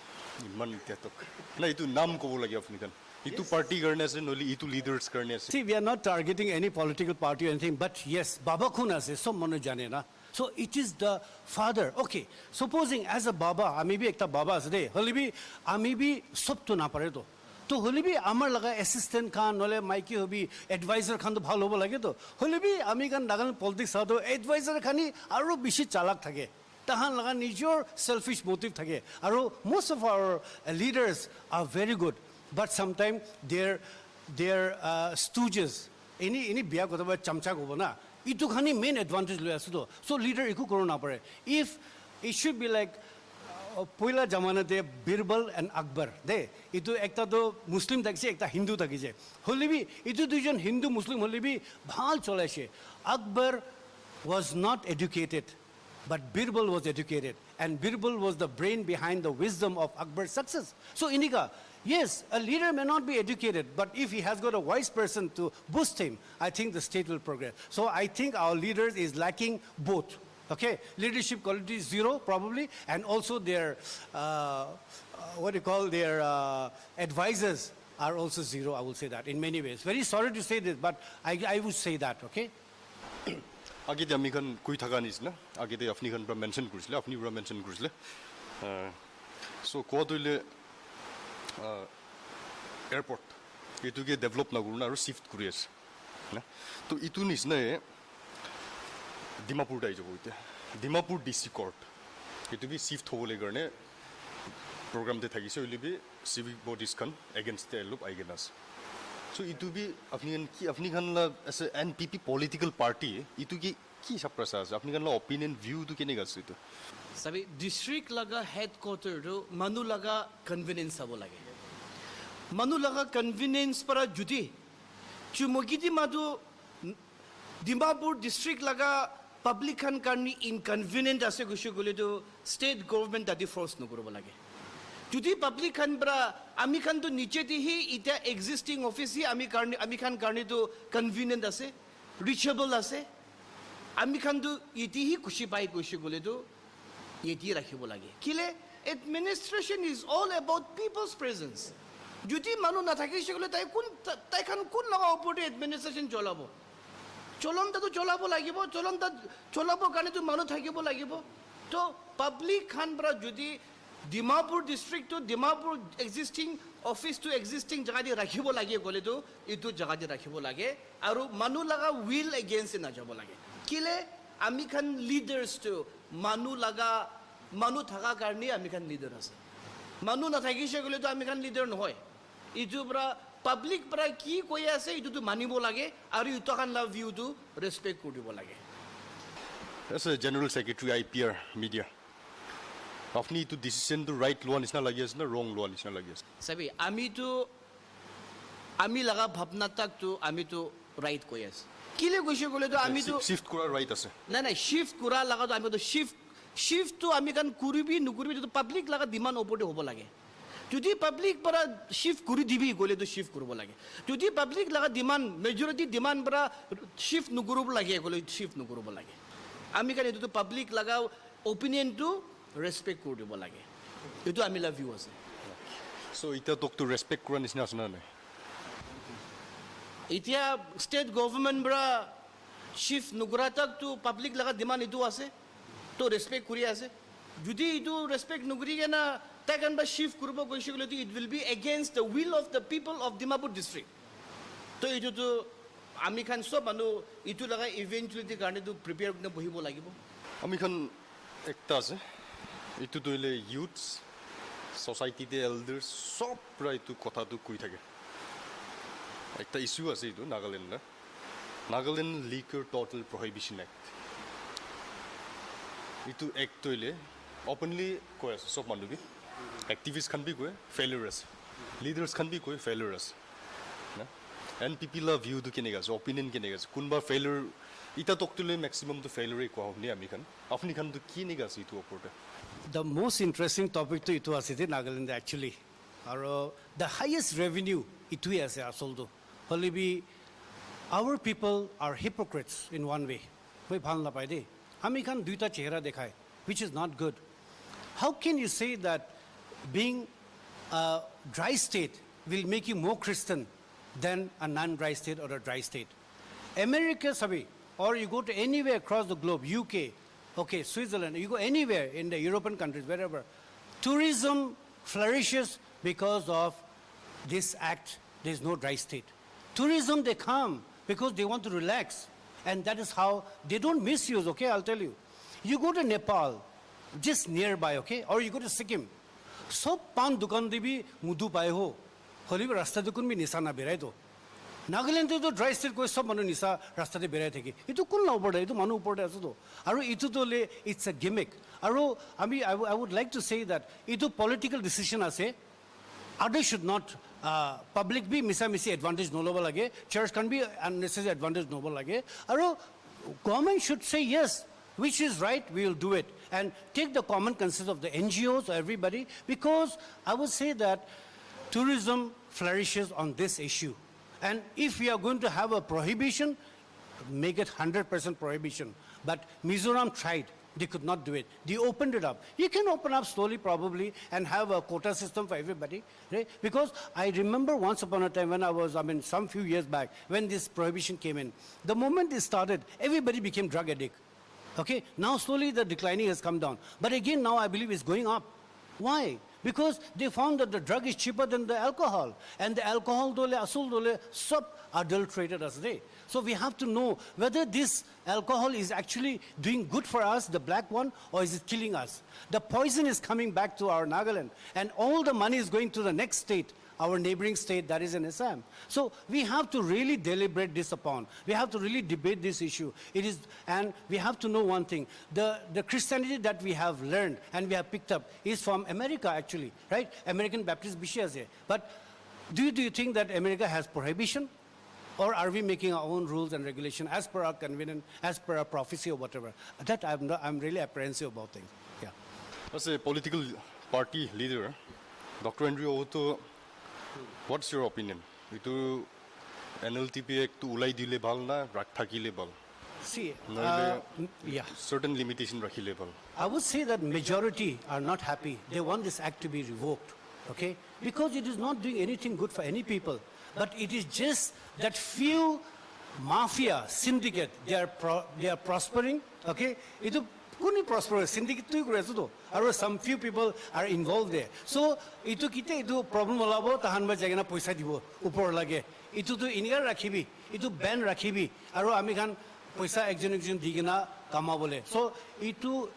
ইমান এতিয়াতক নাই এইটো নাম ক'ব লাগে আপুনি কাৰণ এইটো পাৰ্টি কাৰণে আছে নহ'লে এইটো লিডাৰ্ছ কাৰণে আছে See, we are not targeting any political party or anything, but yes, Baba Khun ase, sob manu jane na. So it is the father. Okay, supposing as a Baba, ami bhi ekta Baba ase de, holi bhi ami bhi sob to na pare to. তো হলে B আমার লাগা assistant খান নহলে মাইকি hobby adviser খান তো ভালো হব লাগে তো হলে বি আমি কারণ নাগালেণ্ড পলিটিক্স চাওঁ তো এডভাইজার খানি আৰু বেছি চালাক থাকে তাহান লগা নিজৰ সেলফিশ মোটিভ থাকে আৰু most of our leaders are very good but sometimes their stooges any বিয়া কথা চামচা ক'ব না ইটো খানি মেইন এডভান্টেজ লৈ আছে তো so leader একো কৰিব নাপাৰে if it should be like পয়লা জামানাতে বীরবল এণ্ড আকবর দে এইটো একটা তো মুসলিম থাকিছে একটা হিন্দু থাকিছে হলে বি এইটো দুইজন হিন্দু মুসলিম হলে বি ভাল চলাইছে আকবর was not educated but Birbal was educated and Birbal was the brain behind the wisdom of Akbar's success so inika yes a leader may not be educated but if he has got a wise person to boost him I think the state will progress so I think our leaders is lacking both. Okay, leadership quality is zero probably, and also their what do you call their advisors are also zero. I will say that in many ways. Very sorry to say this, but I would say that. Okay. আগেতে আমি খান কৈ থকা নিচিনা আগেতে আপুনি খান পৰা mention কৰিছিলে আপুনি পৰা mention কৰিছিলে চ' ক'ত হ'লে এয়াৰপৰ্ট এইটোকে ডেভেলপ নকৰোঁ আৰু চিফ্ট কৰি আছে তো ইটো নিচিনাই ডিমাপুৰ আহি যাব এতিয়া ডিমাপুৰ ডিষ্ট্ৰিক্ট কৰ্ট এইটো বি চিফ্ট হ'বলৈ কাৰণে প্ৰগ্ৰামতে থাকিছে হ'লে বি চিভিক বডিজখন এগেইনষ্ট লোক আহি কিনে আছে চ' এইটো বি আপুনি খান আছে N P P political party এইটো কি চাপ্ৰাচা আছে আপুনি খান অপিনিয়ন ভিউটো কেনেকৈ আছে এইটো চাবি ডিষ্ট্ৰিক্ট লগা হেড কোৱাৰ্টাৰটো মানুহ লগা কনভিনিয়েঞ্চ চাব লাগে মানুহ লগা কনভিনিয়েঞ্চ পৰা যদি চুমকিটি মাতো ডিমাপুৰ ডিষ্ট্ৰিক্ট লগা পাব্লিক খান কাৰণে ইনকনভিনিয়েণ্ট আছে কৈছে গ'লেতো ষ্টেট গভৰ্ণমেণ্ট তাতে ফ'ৰ্চ নকৰিব লাগে যদি পাব্লিক খান পৰা আমি খানতো নিচেদিহি এতিয়া এক্সিষ্টিং অফিচহি আমি খান কাৰণেতো কনভিনিয়েণ্ট আছে ৰিচেবল আছে আমি খানতো ইতিহি খুচি পাই কৈছে গ'লেতো ইতি ৰাখিব লাগে কেলে administration is all about people's presence যদি মানুহ নাথাকিছে গ'লে তাইখন কোন লগা ওপৰতে এডমিনিষ্ট্ৰেশ্যন চলাব চলন্তাটো চলাব লাগিব চলন্তা চলাবৰ কাৰণেতো মানুহ থাকিব লাগিব তো পাব্লিক খান পৰা যদি ডিমাপুৰ ডিষ্ট্ৰিক্টটো ডিমাপুৰ এক্সিষ্টিং অফিচটো এক্সিষ্টিং জেগাতে ৰাখিব লাগে গ'লেতো এইটো জেগাতে ৰাখিব লাগে আৰু মানুহ লগা উইল এগেইনষ্টে নাযাব লাগে কেলে আমি খান লিডাৰ্ছটো মানুহ থকা কাৰণেই আমি খান লিডাৰ আছে মানুহ নাথাকিছে গ'লেতো আমি খান লিডাৰ নহয় এইটোৰ পৰা পাব্লিক পৰা কি কৈ আছে এইটোতো মানিব লাগে আৰু ইটো খান ভিউটো ৰেচপেক্ট কৰিব লাগে as a general secretary I P R media আপুনি এইটো ডিচিশ্যনটো ৰাইট লোৱা নিচিনা লাগি আছে নে ৰং লোৱা নিচিনা লাগি আছে চাবি আমিতো আমি লাগা ভাবনা তাকতো আমিতো রাইট কৈ আছে কিলে কৈছে ক'লে তো আমিতো শিফট কৰাৰ ৰাইট আছে নাই শিফট কৰা লাগাতো আমি তো শিফটটো আমি কান কৰিবি নকৰিবি তো পাব্লিক লাগা ডিমাণ্ড ওপৰতে হ'ব লাগে যদি পাব্লিক পৰা শিফট কৰি দিবি ক'লে তো শিফট কৰিব লাগে যদি পাব্লিক লাগা ডিমাণ্ড মেজৰিটি ডিমাণ্ড পৰা শিফট নকৰিব লাগে ক'লে শিফট নকৰিব লাগে আমি কান এইটো পাব্লিক লাগা অপিনিয়নটো ৰেসপেক্ট কৰি দিব লাগে এইটো আমি লাভ ইউ আছে চ' এতিয়া তোকতো ৰেচপেক্ট কৰাৰ নিচিনা আছে না নাই এতিয়া ষ্টেট গভৰ্ণমেণ্ট পৰা শিফট নকৰা তাকতো পাব্লিক লাগা ডিমাণ্ড এইটো আছে তো ৰেসপেক্ট কৰি আছে যদি এইটো ৰেসপেক্ট নকৰি কেনা তাই কান বা শিফট কৰিব গৈছে ক'লে it will be against the will of the people of Dimapur district তো এইটোতো আমি খান চব মানুহ এইটো লগা ইভেঞ্চুৱেলিটিৰ কাৰণেতো প্ৰিপেয়াৰ কৰি বহিব লাগিব আমি খান একটা আছে এইটো তৈলে ইউথছ সোসাইটিতে এল্ডাৰ্ছ সব পৰা এইটো কথাটো কৈ থাকে একটা ইস্যু আছে এইটো নাগালেণ্ডৰ Nagaland liquor total prohibition act এইটো এক্ট তৈলে অপেনলি কৈ আছে সব মানুহে এক্টিভিষ্ট খান বি কয় ফেইলিয়ৰ আছে লিডাৰ্ছ খান বি কয় ফেইলিয়ৰ আছে না এণ্ড পিপিলৰ ভিউটো কেনেকৈ আছে অপিনিয়ন কেনেকৈ আছে কোনোবা ফেইলিয়ৰ এতিয়া তকটোলৈ মেক্সিমামটো ফেইলিয়ৰে কোৱা শুনি আমি খান আপুনি খানটো কেনেকৈ আছে এইটো ওপৰতে The most interesting topic to itu asite Nagaland actually. Aro the highest revenue itu ase asoldo. Holibi our people are hypocrites in one way. Koi bhal na pai de. Ami khan duita chehra dekhai, which is not good. How can you say that being a dry state will make you more Christian than a non-dry state or a dry state? America sabi, or you go to anywhere across the globe, UK, okay, Switzerland, you go anywhere in the European countries, wherever, tourism flourishes because of this act. There is no dry state. Tourism, they come because they want to relax. And that is how they don't misuse, okay, I'll tell you. You go to Nepal, just nearby, okay, or you go to Sikkim. Sob pan dukan de bhi mudu paye ho. Holi rasta dukun bhi nisana berai do. Nagaland to dry state koi sob manu nisa rasta de berai theki. Itu kun na upor itu manu upor asu do. Aru itu to le it's a gimmick. Aru I would like to say that itu political decision ase. Others should not public be misa advantage no loba lage. Church can be unnecessary advantage no loba lage. Aru government should say yes, which is right, we will do it. And take the common consensus of the NGOs or everybody, because I would say that tourism flourishes on this issue. And if we are going to have a prohibition, make it 100% prohibition. But Mizoram tried. They could not do it. They opened it up. You can open up slowly probably and have a quota system for everybody. Right? Because I remember once upon a time when some few years back, when this prohibition came in, the moment it started, everybody became drug addict. Okay, now slowly the declining has come down. But again, now I believe it's going up. Why? Because they found that the drug is cheaper than the alcohol. And the alcohol dole, asul dole, sub adulterated as they. So we have to know whether this alcohol is actually doing good for us, the black one, or is it killing us? The poison is coming back to our Nagaland. And all the money is going to the next state, our neighboring state, that is in Assam. So we have to really deliberate this upon. We have to really debate this issue. And we have to know one thing. The Christianity that we have learned and we have picked up is from America actually, right? American Baptist bishops. But do you think that America has prohibition? Or are we making our own rules and regulation as per our convenience, as per our prophecy or whatever? That I'm really apprehensive about things. Yeah. As a political party leader, Dr. Andrew Oto, what's your opinion? Itu NLTP ektu ulai dile bhal na rak thakile bhal? See, yeah. Certain limitation rakhile bhal. I would say that majority are not happy. They want this act to be revoked, okay? Because it is not doing anything good for any people. But it is just that few mafia syndicate, they are prospering, okay? Itu kuni prosper syndicate tu kure asu to. Aro some few people are involved there. So itu kita itu problem olabo tahan ba jagana paisa dibo upor lage. Itu tu inigar rakhibi, itu ban rakhibi. Aro ami khan paisa ekjon digina kama bole. So itu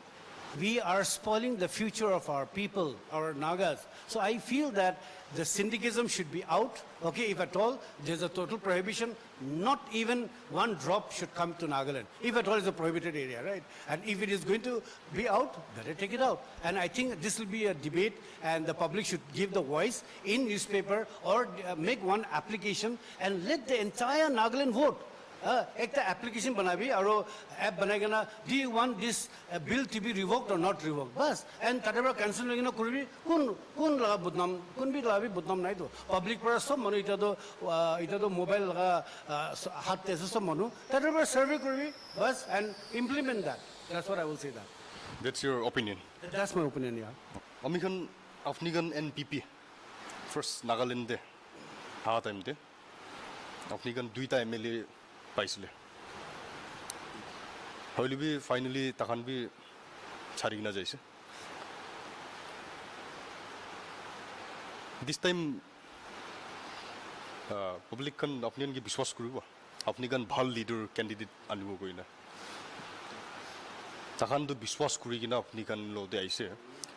we are spoiling the future of our people, our Nagas. So I feel that the syndicalism should be out. Okay, if at all there's a total prohibition, not even one drop should come to Nagaland. If at all it's a prohibited area, right? And if it is going to be out, better take it out. And I think this will be a debate, and the public should give the voice in newspaper or make one application and let the entire Nagaland vote. एक तो application बना भी और app बनाएगा ना, do you want this bill to be revoked or not revoked? बस and तटेबरा cancel लगे ना कुछ भी कौन लगा बुद्धनाम कौन भी लगा भी बुद्धनाम नहीं तो public पर सब मनु इतना तो mobile लगा हाथ ऐसे सब मनु तटेबरा survey कुछ भी बस and implement that. That's what I will say that. That's your opinion. That's my opinion, yeah. Amikan Afnigan NPP first Nagaland de ha time de Afnigan duita MLA paisle hoili bi finally takan bi charigna jaise this time public kan apnian ki biswas koribo apni kan bhal leader candidate anibo koina takan to biswas kori kina apni kan lo de aise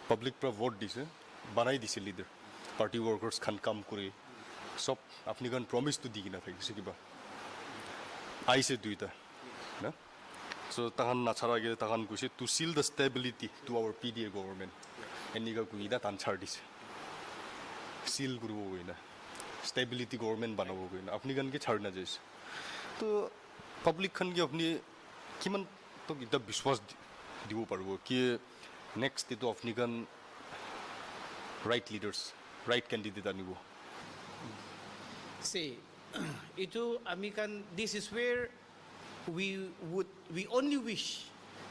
public pra vote dise banai dise leader party workers kan kam kori sob apni kan promise to di kina thakise kiba aise duita na so tahan nachara ge tahan kuise to seal the stability to our PDA government eniga kuida tan chardis seal gurubo goina stability government banabo goina apni gan ke chhadna jais to public khan ge apni kiman to ita biswas dibo parbo ki next to apni gan right leaders right candidate anibo See, this is where we only wish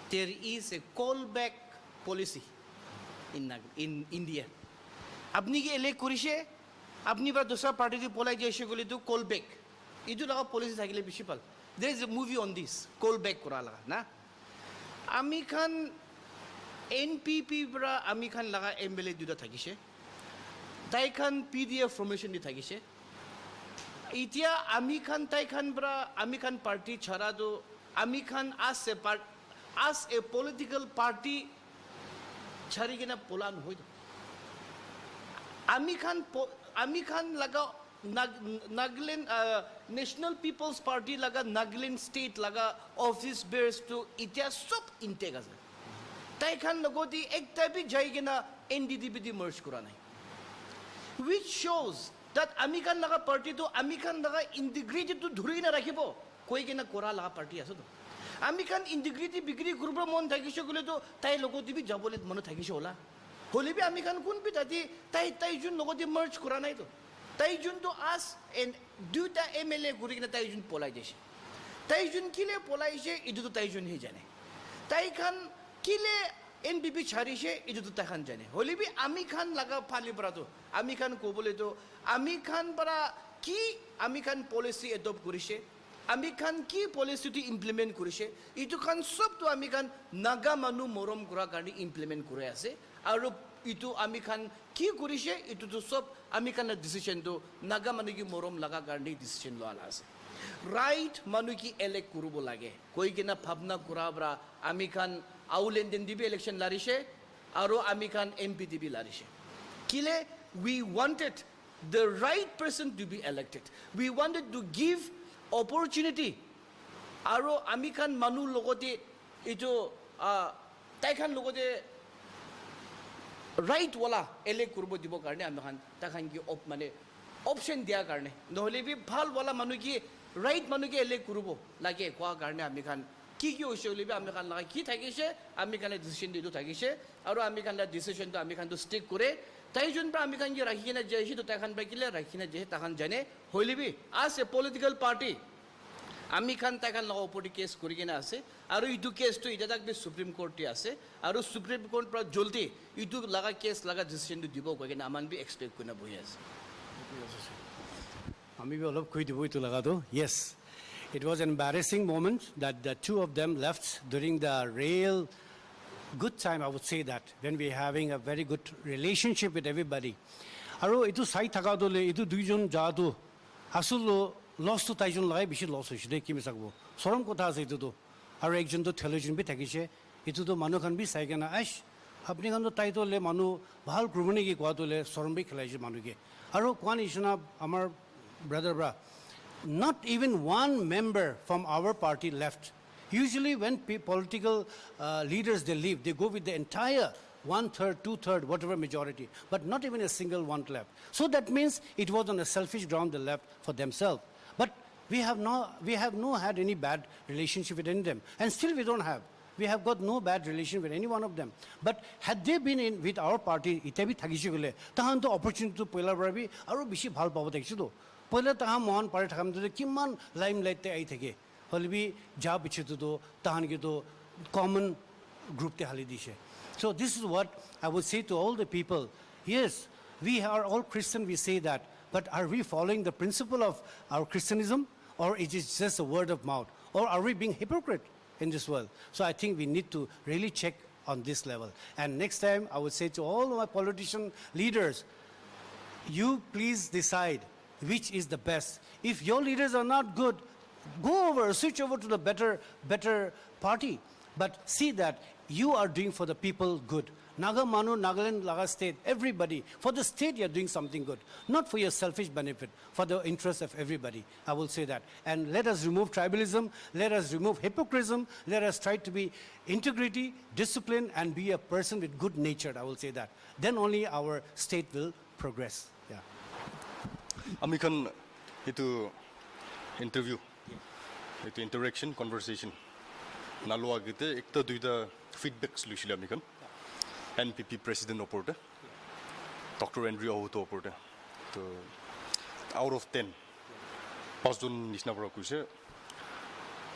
there is a callback policy in India. Apni ke elect korise, apni ba dusra party to polai jaise gole to callback. Itu laga policy thakile bishipal. There is a movie on this, callback kora laga na. Ami Khan NPP bra Ami Khan laga MLA duda thakise. Tai Khan PDF formation di thakise. Itia Ami Khan Tai Khan bra Ami Khan party chara do Ami Khan as a political party chari gina polan hoy do Ami Khan laga Nagaland National People's Party laga Nagaland state laga office bears to itia sub intega Tai Khan logo di ek tabi jai gina NDDP di merge kura nahi, which shows that Ami Khan laga party to Ami Khan laga integrity to dhuri na rakhibo koi kena kora laga party aso to Ami Khan integrity bigri group mon thakisho gole to tai logo ti bi jabole mano thakisho hola holi bi Ami Khan kun bi tati tai jun logo ti merge kora nai to tai jun to as and duta MLA guri kena tai jun polai jese tai jun kile polai je idu to tai jun hi jane tai Khan kile NPP chari she idu to tai Khan jane holi bi Ami Khan laga phali para to Ami Khan ko bole to Ami Khan para ki Ami Khan policy adopt korise Ami Khan ki policy to implement korise itu Khan sob to Ami Khan naga manu morom kura karni implement kore ase aru itu Ami Khan ki korise itu to sob Ami Khan decision to naga manu ki morom laga karni decision lo ala ase right manu ki elect kurubo lage koi kena bhabna kurabra Ami Khan aulenden dibi election larise aru Ami Khan MP dibi larise kile we wanted the right person to be elected. We wanted to give opportunity. Aro Ami Khan manu logote ito Tai Khan logote right wala elect kurbo dibo karne Ami Khan Tai Khan ki option dia karne. Nohole bi bhal wala manu ki right manu ki elect kurbo lage kwa karne Ami Khan ki hoise bi Ami Khan laga ki thakise Ami Khan decision dido thakise aro Ami Khan la decision to Ami Khan to stick kore Tai jun pra Ami Khan ki rakhi na jehi to Tai Khan ba kile rakhi na jehi Tai Khan jane hoili bi as a political party Ami Khan Tai Khan law opoti case kori kena ase aru itu case to ita tak bi Supreme Court ti ase aru Supreme Court pra jolti itu laga case laga decision to dibo ko kena aman bi expect kuna bohi ase Ami bhi olop koi dibo itu laga do. Yes, it was an embarrassing moment that the two of them left during the real good time, I would say that, when we are having a very good relationship with everybody. Aro itu sai thaka dole itu duijon ja do asul loss to taijon lagai bishi loss hoise de kimi sakbo sorom kotha ase itu to aro ekjon to thelojon bi thakise এইটোতো মানুহখন B চাই কেনে আইছ আপুনি খান তাইতো লে মানুহ ভাল কৰিব নেকি কোৱাটোলে চৰম্বি খেলাইছে মানুহকে আৰু কোৱা নিচিনা আমাৰ brother bra not even one member from our party left. Usually when political leaders they leave, they go with the entire 1/3, 2/3, whatever majority, but not even a single one left. So that means it was on a selfish ground they left for themselves. But we have no had any bad relationship with any of them, and still we don't have. We have got no bad relation with any one of them. But had they been in with our party, itabi thagisi gole, tahan to opportunity to poila barabi, aru bishi bhal pabo thakisi to. Poila tahan mohan pare thakam to kiman limelight te ai thake. Holbi ja bichi to tahan ki to common group te hali dishe. So this is what I would say to all the people. Yes, we are all Christian, we say that. But are we following the principle of our Christianism? Or it is just a word of mouth? Or are we being hypocrite in this world? So I think we need to really check on this level. And next time I would say to all my politician leaders, you please decide which is the best. If your leaders are not good, go over, switch over to the better party. But see that you are doing for the people good. Naga Manu, Nagaland, Laga state, everybody. For the state you are doing something good. Not for your selfish benefit, for the interest of everybody. I will say that. And let us remove tribalism, let us remove hypocrisy, let us try to be integrity, discipline, and be a person with good nature, I will say that. Then only our state will progress. Yeah. আমি খান এইটো interview এইটো interaction কনভাৰচেশ্যন নালোৱা আগতে একটা দুইটা ফিডবেকছ লৈছিলোঁ আমি খান NPP president ওপৰতে doctor Andrew আহুতৰ ওপৰতে তো আউট অফ 10 পাঁচজন নিচিনাৰ পৰা কৈছে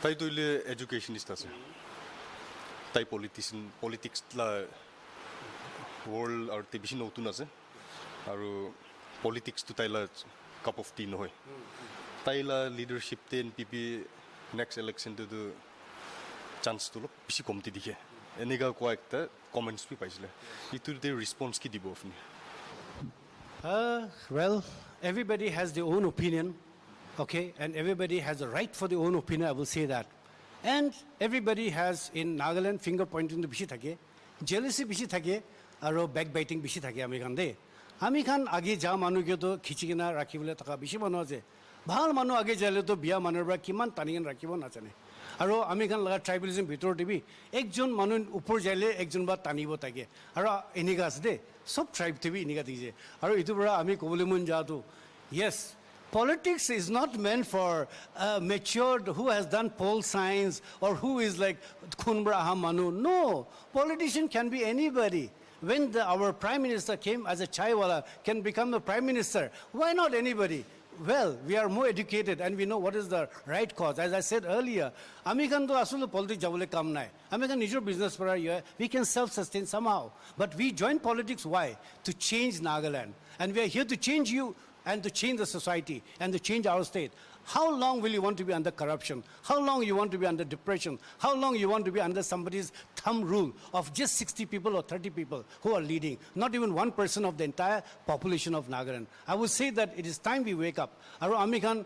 তাই তৈলে এডুকেশ্যনিষ্ট আছে তাই পলিটিক্স ৱৰ্ল্ড আৰু তে বেছি নতুন আছে আৰু পলিটিক্সটো তাইলা কাপ অফ টি নহয় তাইলা লিডাৰশ্বিপতে NPP নেক্সট ইলেকশ্যনটোতো চান্সটো অলপ বেছি কমতি দিছে এনেকুৱা কোৱা একটা কমেণ্টছ বি পাইছিলে ইটোতে ৰেছপন্স কি দিব আপুনি Well, everybody has their own opinion, okay, and everybody has a right for their own opinion, I will say that. And everybody has in Nagaland finger pointing to bishi thake, jealousy bishi thake, aro backbiting bishi thake ami khan de. Ami khan age ja manu ke to khichikina rakhibole taka bishi manu ase. Bhal manu age jale to biya manor bra kiman tanigen rakhibo na chane. আৰু আমি খান লগা ট্ৰাইবেলিজম ভিতৰত দিবি একজন মানুহ ওপৰ যাইলে একজন বা টানিব থাকে আৰু এনেকা আছে দেই চব ট্ৰাইব দিবি এনেকা দিছে আৰু এইটোৰ পৰা আমি ক'বলৈ মন যাওঁতো য়েছ politics is not meant for matured who has done pol science or who is like khunbra manu. No, politician can be anybody. When our prime minister came as a chaiwala can become a prime minister, why not anybody? Well, we are more educated and we know what is the right cause. As I said earlier, Amikan to asulu politics jabule kam nai. Amikan is your business for a year. We can self-sustain somehow. But we join politics, why? To change Nagaland. And we are here to change you and to change the society and to change our state. How long will you want to be under corruption? How long you want to be under depression? How long you want to be under somebody's thumb rule of just 60 people or 30 people who are leading? Not even 1% of the entire population of Nagaland. I would say that it is time we wake up. Aro Amikan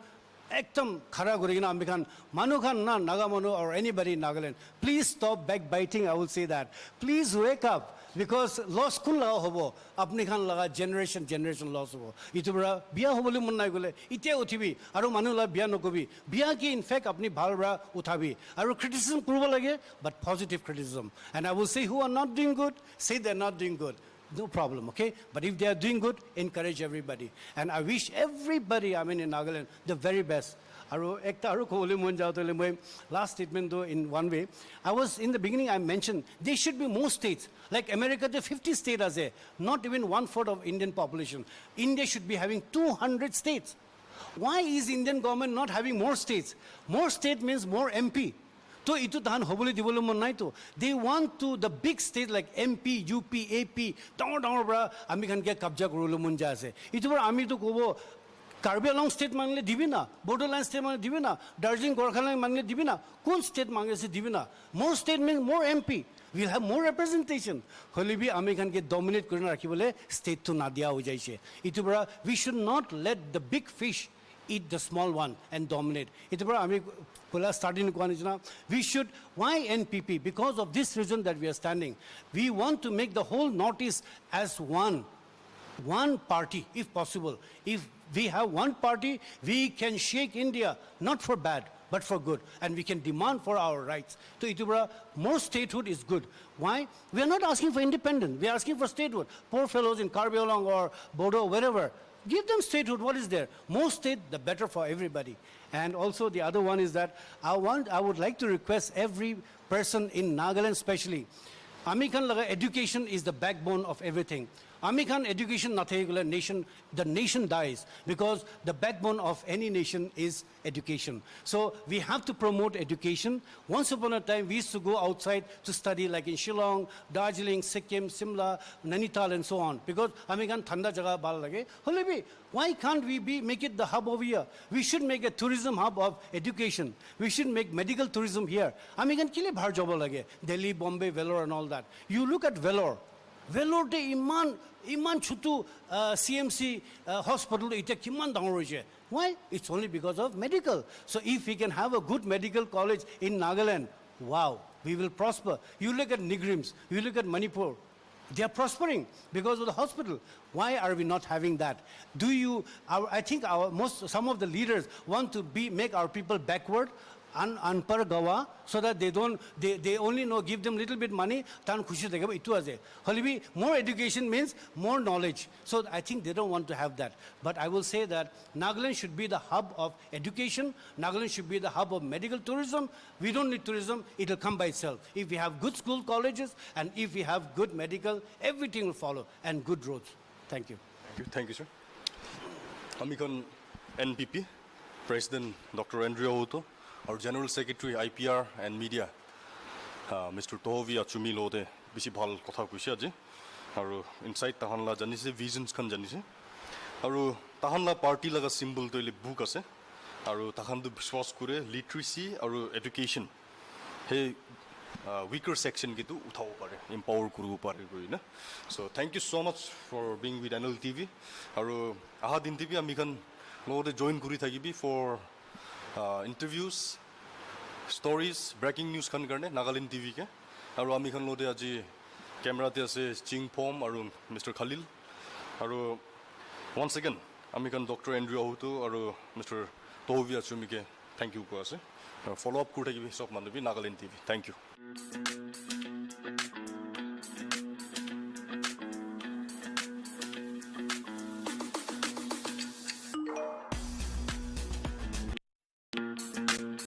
ekdam khara gorigina Amikan Manukhan na Nagamanu or anybody in Nagaland. Please stop backbiting, I will say that. Please wake up. Because loss kun laga hobo apni khan laga generation loss hobo itu bra biya hobole mon nai gole itia uthibi aru manu la biya nokobi biya ki in fact apni bhal bra uthabi aru criticism kurbo lage but positive criticism and I will say who are not doing good say they are not doing good no problem okay but if they are doing good encourage everybody and I wish everybody I mean in Nagaland the very best Aru ekta aru khole mon jao tole moi last statement though in one way I was in the beginning I mentioned there should be more states like America the 50 states are there not even 1/4 of Indian population India should be having 200 states why is Indian government not having more state means more MP to itu tahan hobole dibole mon nai to they want to the big states like MP UP AP dangor bra ami khan ke kabja korolo mon ja ase itu bra ami to kobo Karbi Anglong state mangle divina, Borderland state mangle divina, Darjeeling Gorkhaland mangle divina, Kun state mangle se divina. More state means more MP. We'll have more representation. Holibi American get dominate kurina rakhibole state to nadia ho jaise. Itubara we should not let the big fish eat the small one and dominate. It's about starting we should, why NPP? Because of this reason that we are standing. We want to make the whole Northeast as one party, if possible. If we have one party, we can shake India, not for bad, but for good. And we can demand for our rights. So Itubra, more statehood is good. Why? We are not asking for independence. We are asking for statehood. Poor fellows in Karbi Anglong or Bodo, wherever. Give them statehood. What is there? More state, the better for everybody. And also the other one is that I would like to request every person in Nagaland especially, Amikan laga education is the backbone of everything. Amikan education nation, the nation dies, because the backbone of any nation is education. So we have to promote education. Once upon a time, we used to go outside to study, like in Shillong, Darjeeling, Sikkim, Simla, Nainital, and so on. Because Amikan thanda jaga bal lage. Holebi, why can't we make it the hub over here? We should make a tourism hub of education. We should make medical tourism here. Amikan kile bhar job lage. Delhi, Bombay, Vellore, and all that. You look at Vellore. Vellore de iman chutu CMC hospital ite kiman dangor hoise. Why? It's only because of medical. So if we can have a good medical college in Nagaland, wow, we will prosper. You look at Nigrims, you look at Manipur, they are prospering because of the hospital. Why are we not having that? I think some of the leaders want to make our people backward, unpar gawa, so that they only know, give them little bit money, tan khushi dekha itu aje. Holibi, more education means more knowledge. So I think they don't want to have that. But I will say that Nagaland should be the hub of education. Nagaland should be the hub of medical tourism. We don't need tourism, it'll come by itself. If we have good school colleges and if we have good medical, everything will follow, and good roads. Thank you. Thank you, sir. Amikan NPP, President Dr. Andrea Outo, our General Secretary IPR and Media, Mr. Tohovi Achumi Lode, bisi bhal kotha kuise aji. Aru inside tahanla janise visions khan janise. Aru tahanla party laga symbol toile book ase. Aru tahandu biswas kure literacy aru education. Hey, weaker section gitu uthao pare, empower kuru pare koi na. So thank you so much for being with NLTV. Aru aha din TV amikan lode join kuri thakibi for interviews, stories, breaking news khan karne Nagaland TV ke. Aru amikan lode aji camera te ase Ching Pom aru Mr. Khalil. Aru once again amikan Dr. Andrea Outo aru Mr. Tohovi Achumi ke thank you ko ase. Follow up kuri thakibi sob mandubi Nagaland TV. Thank you.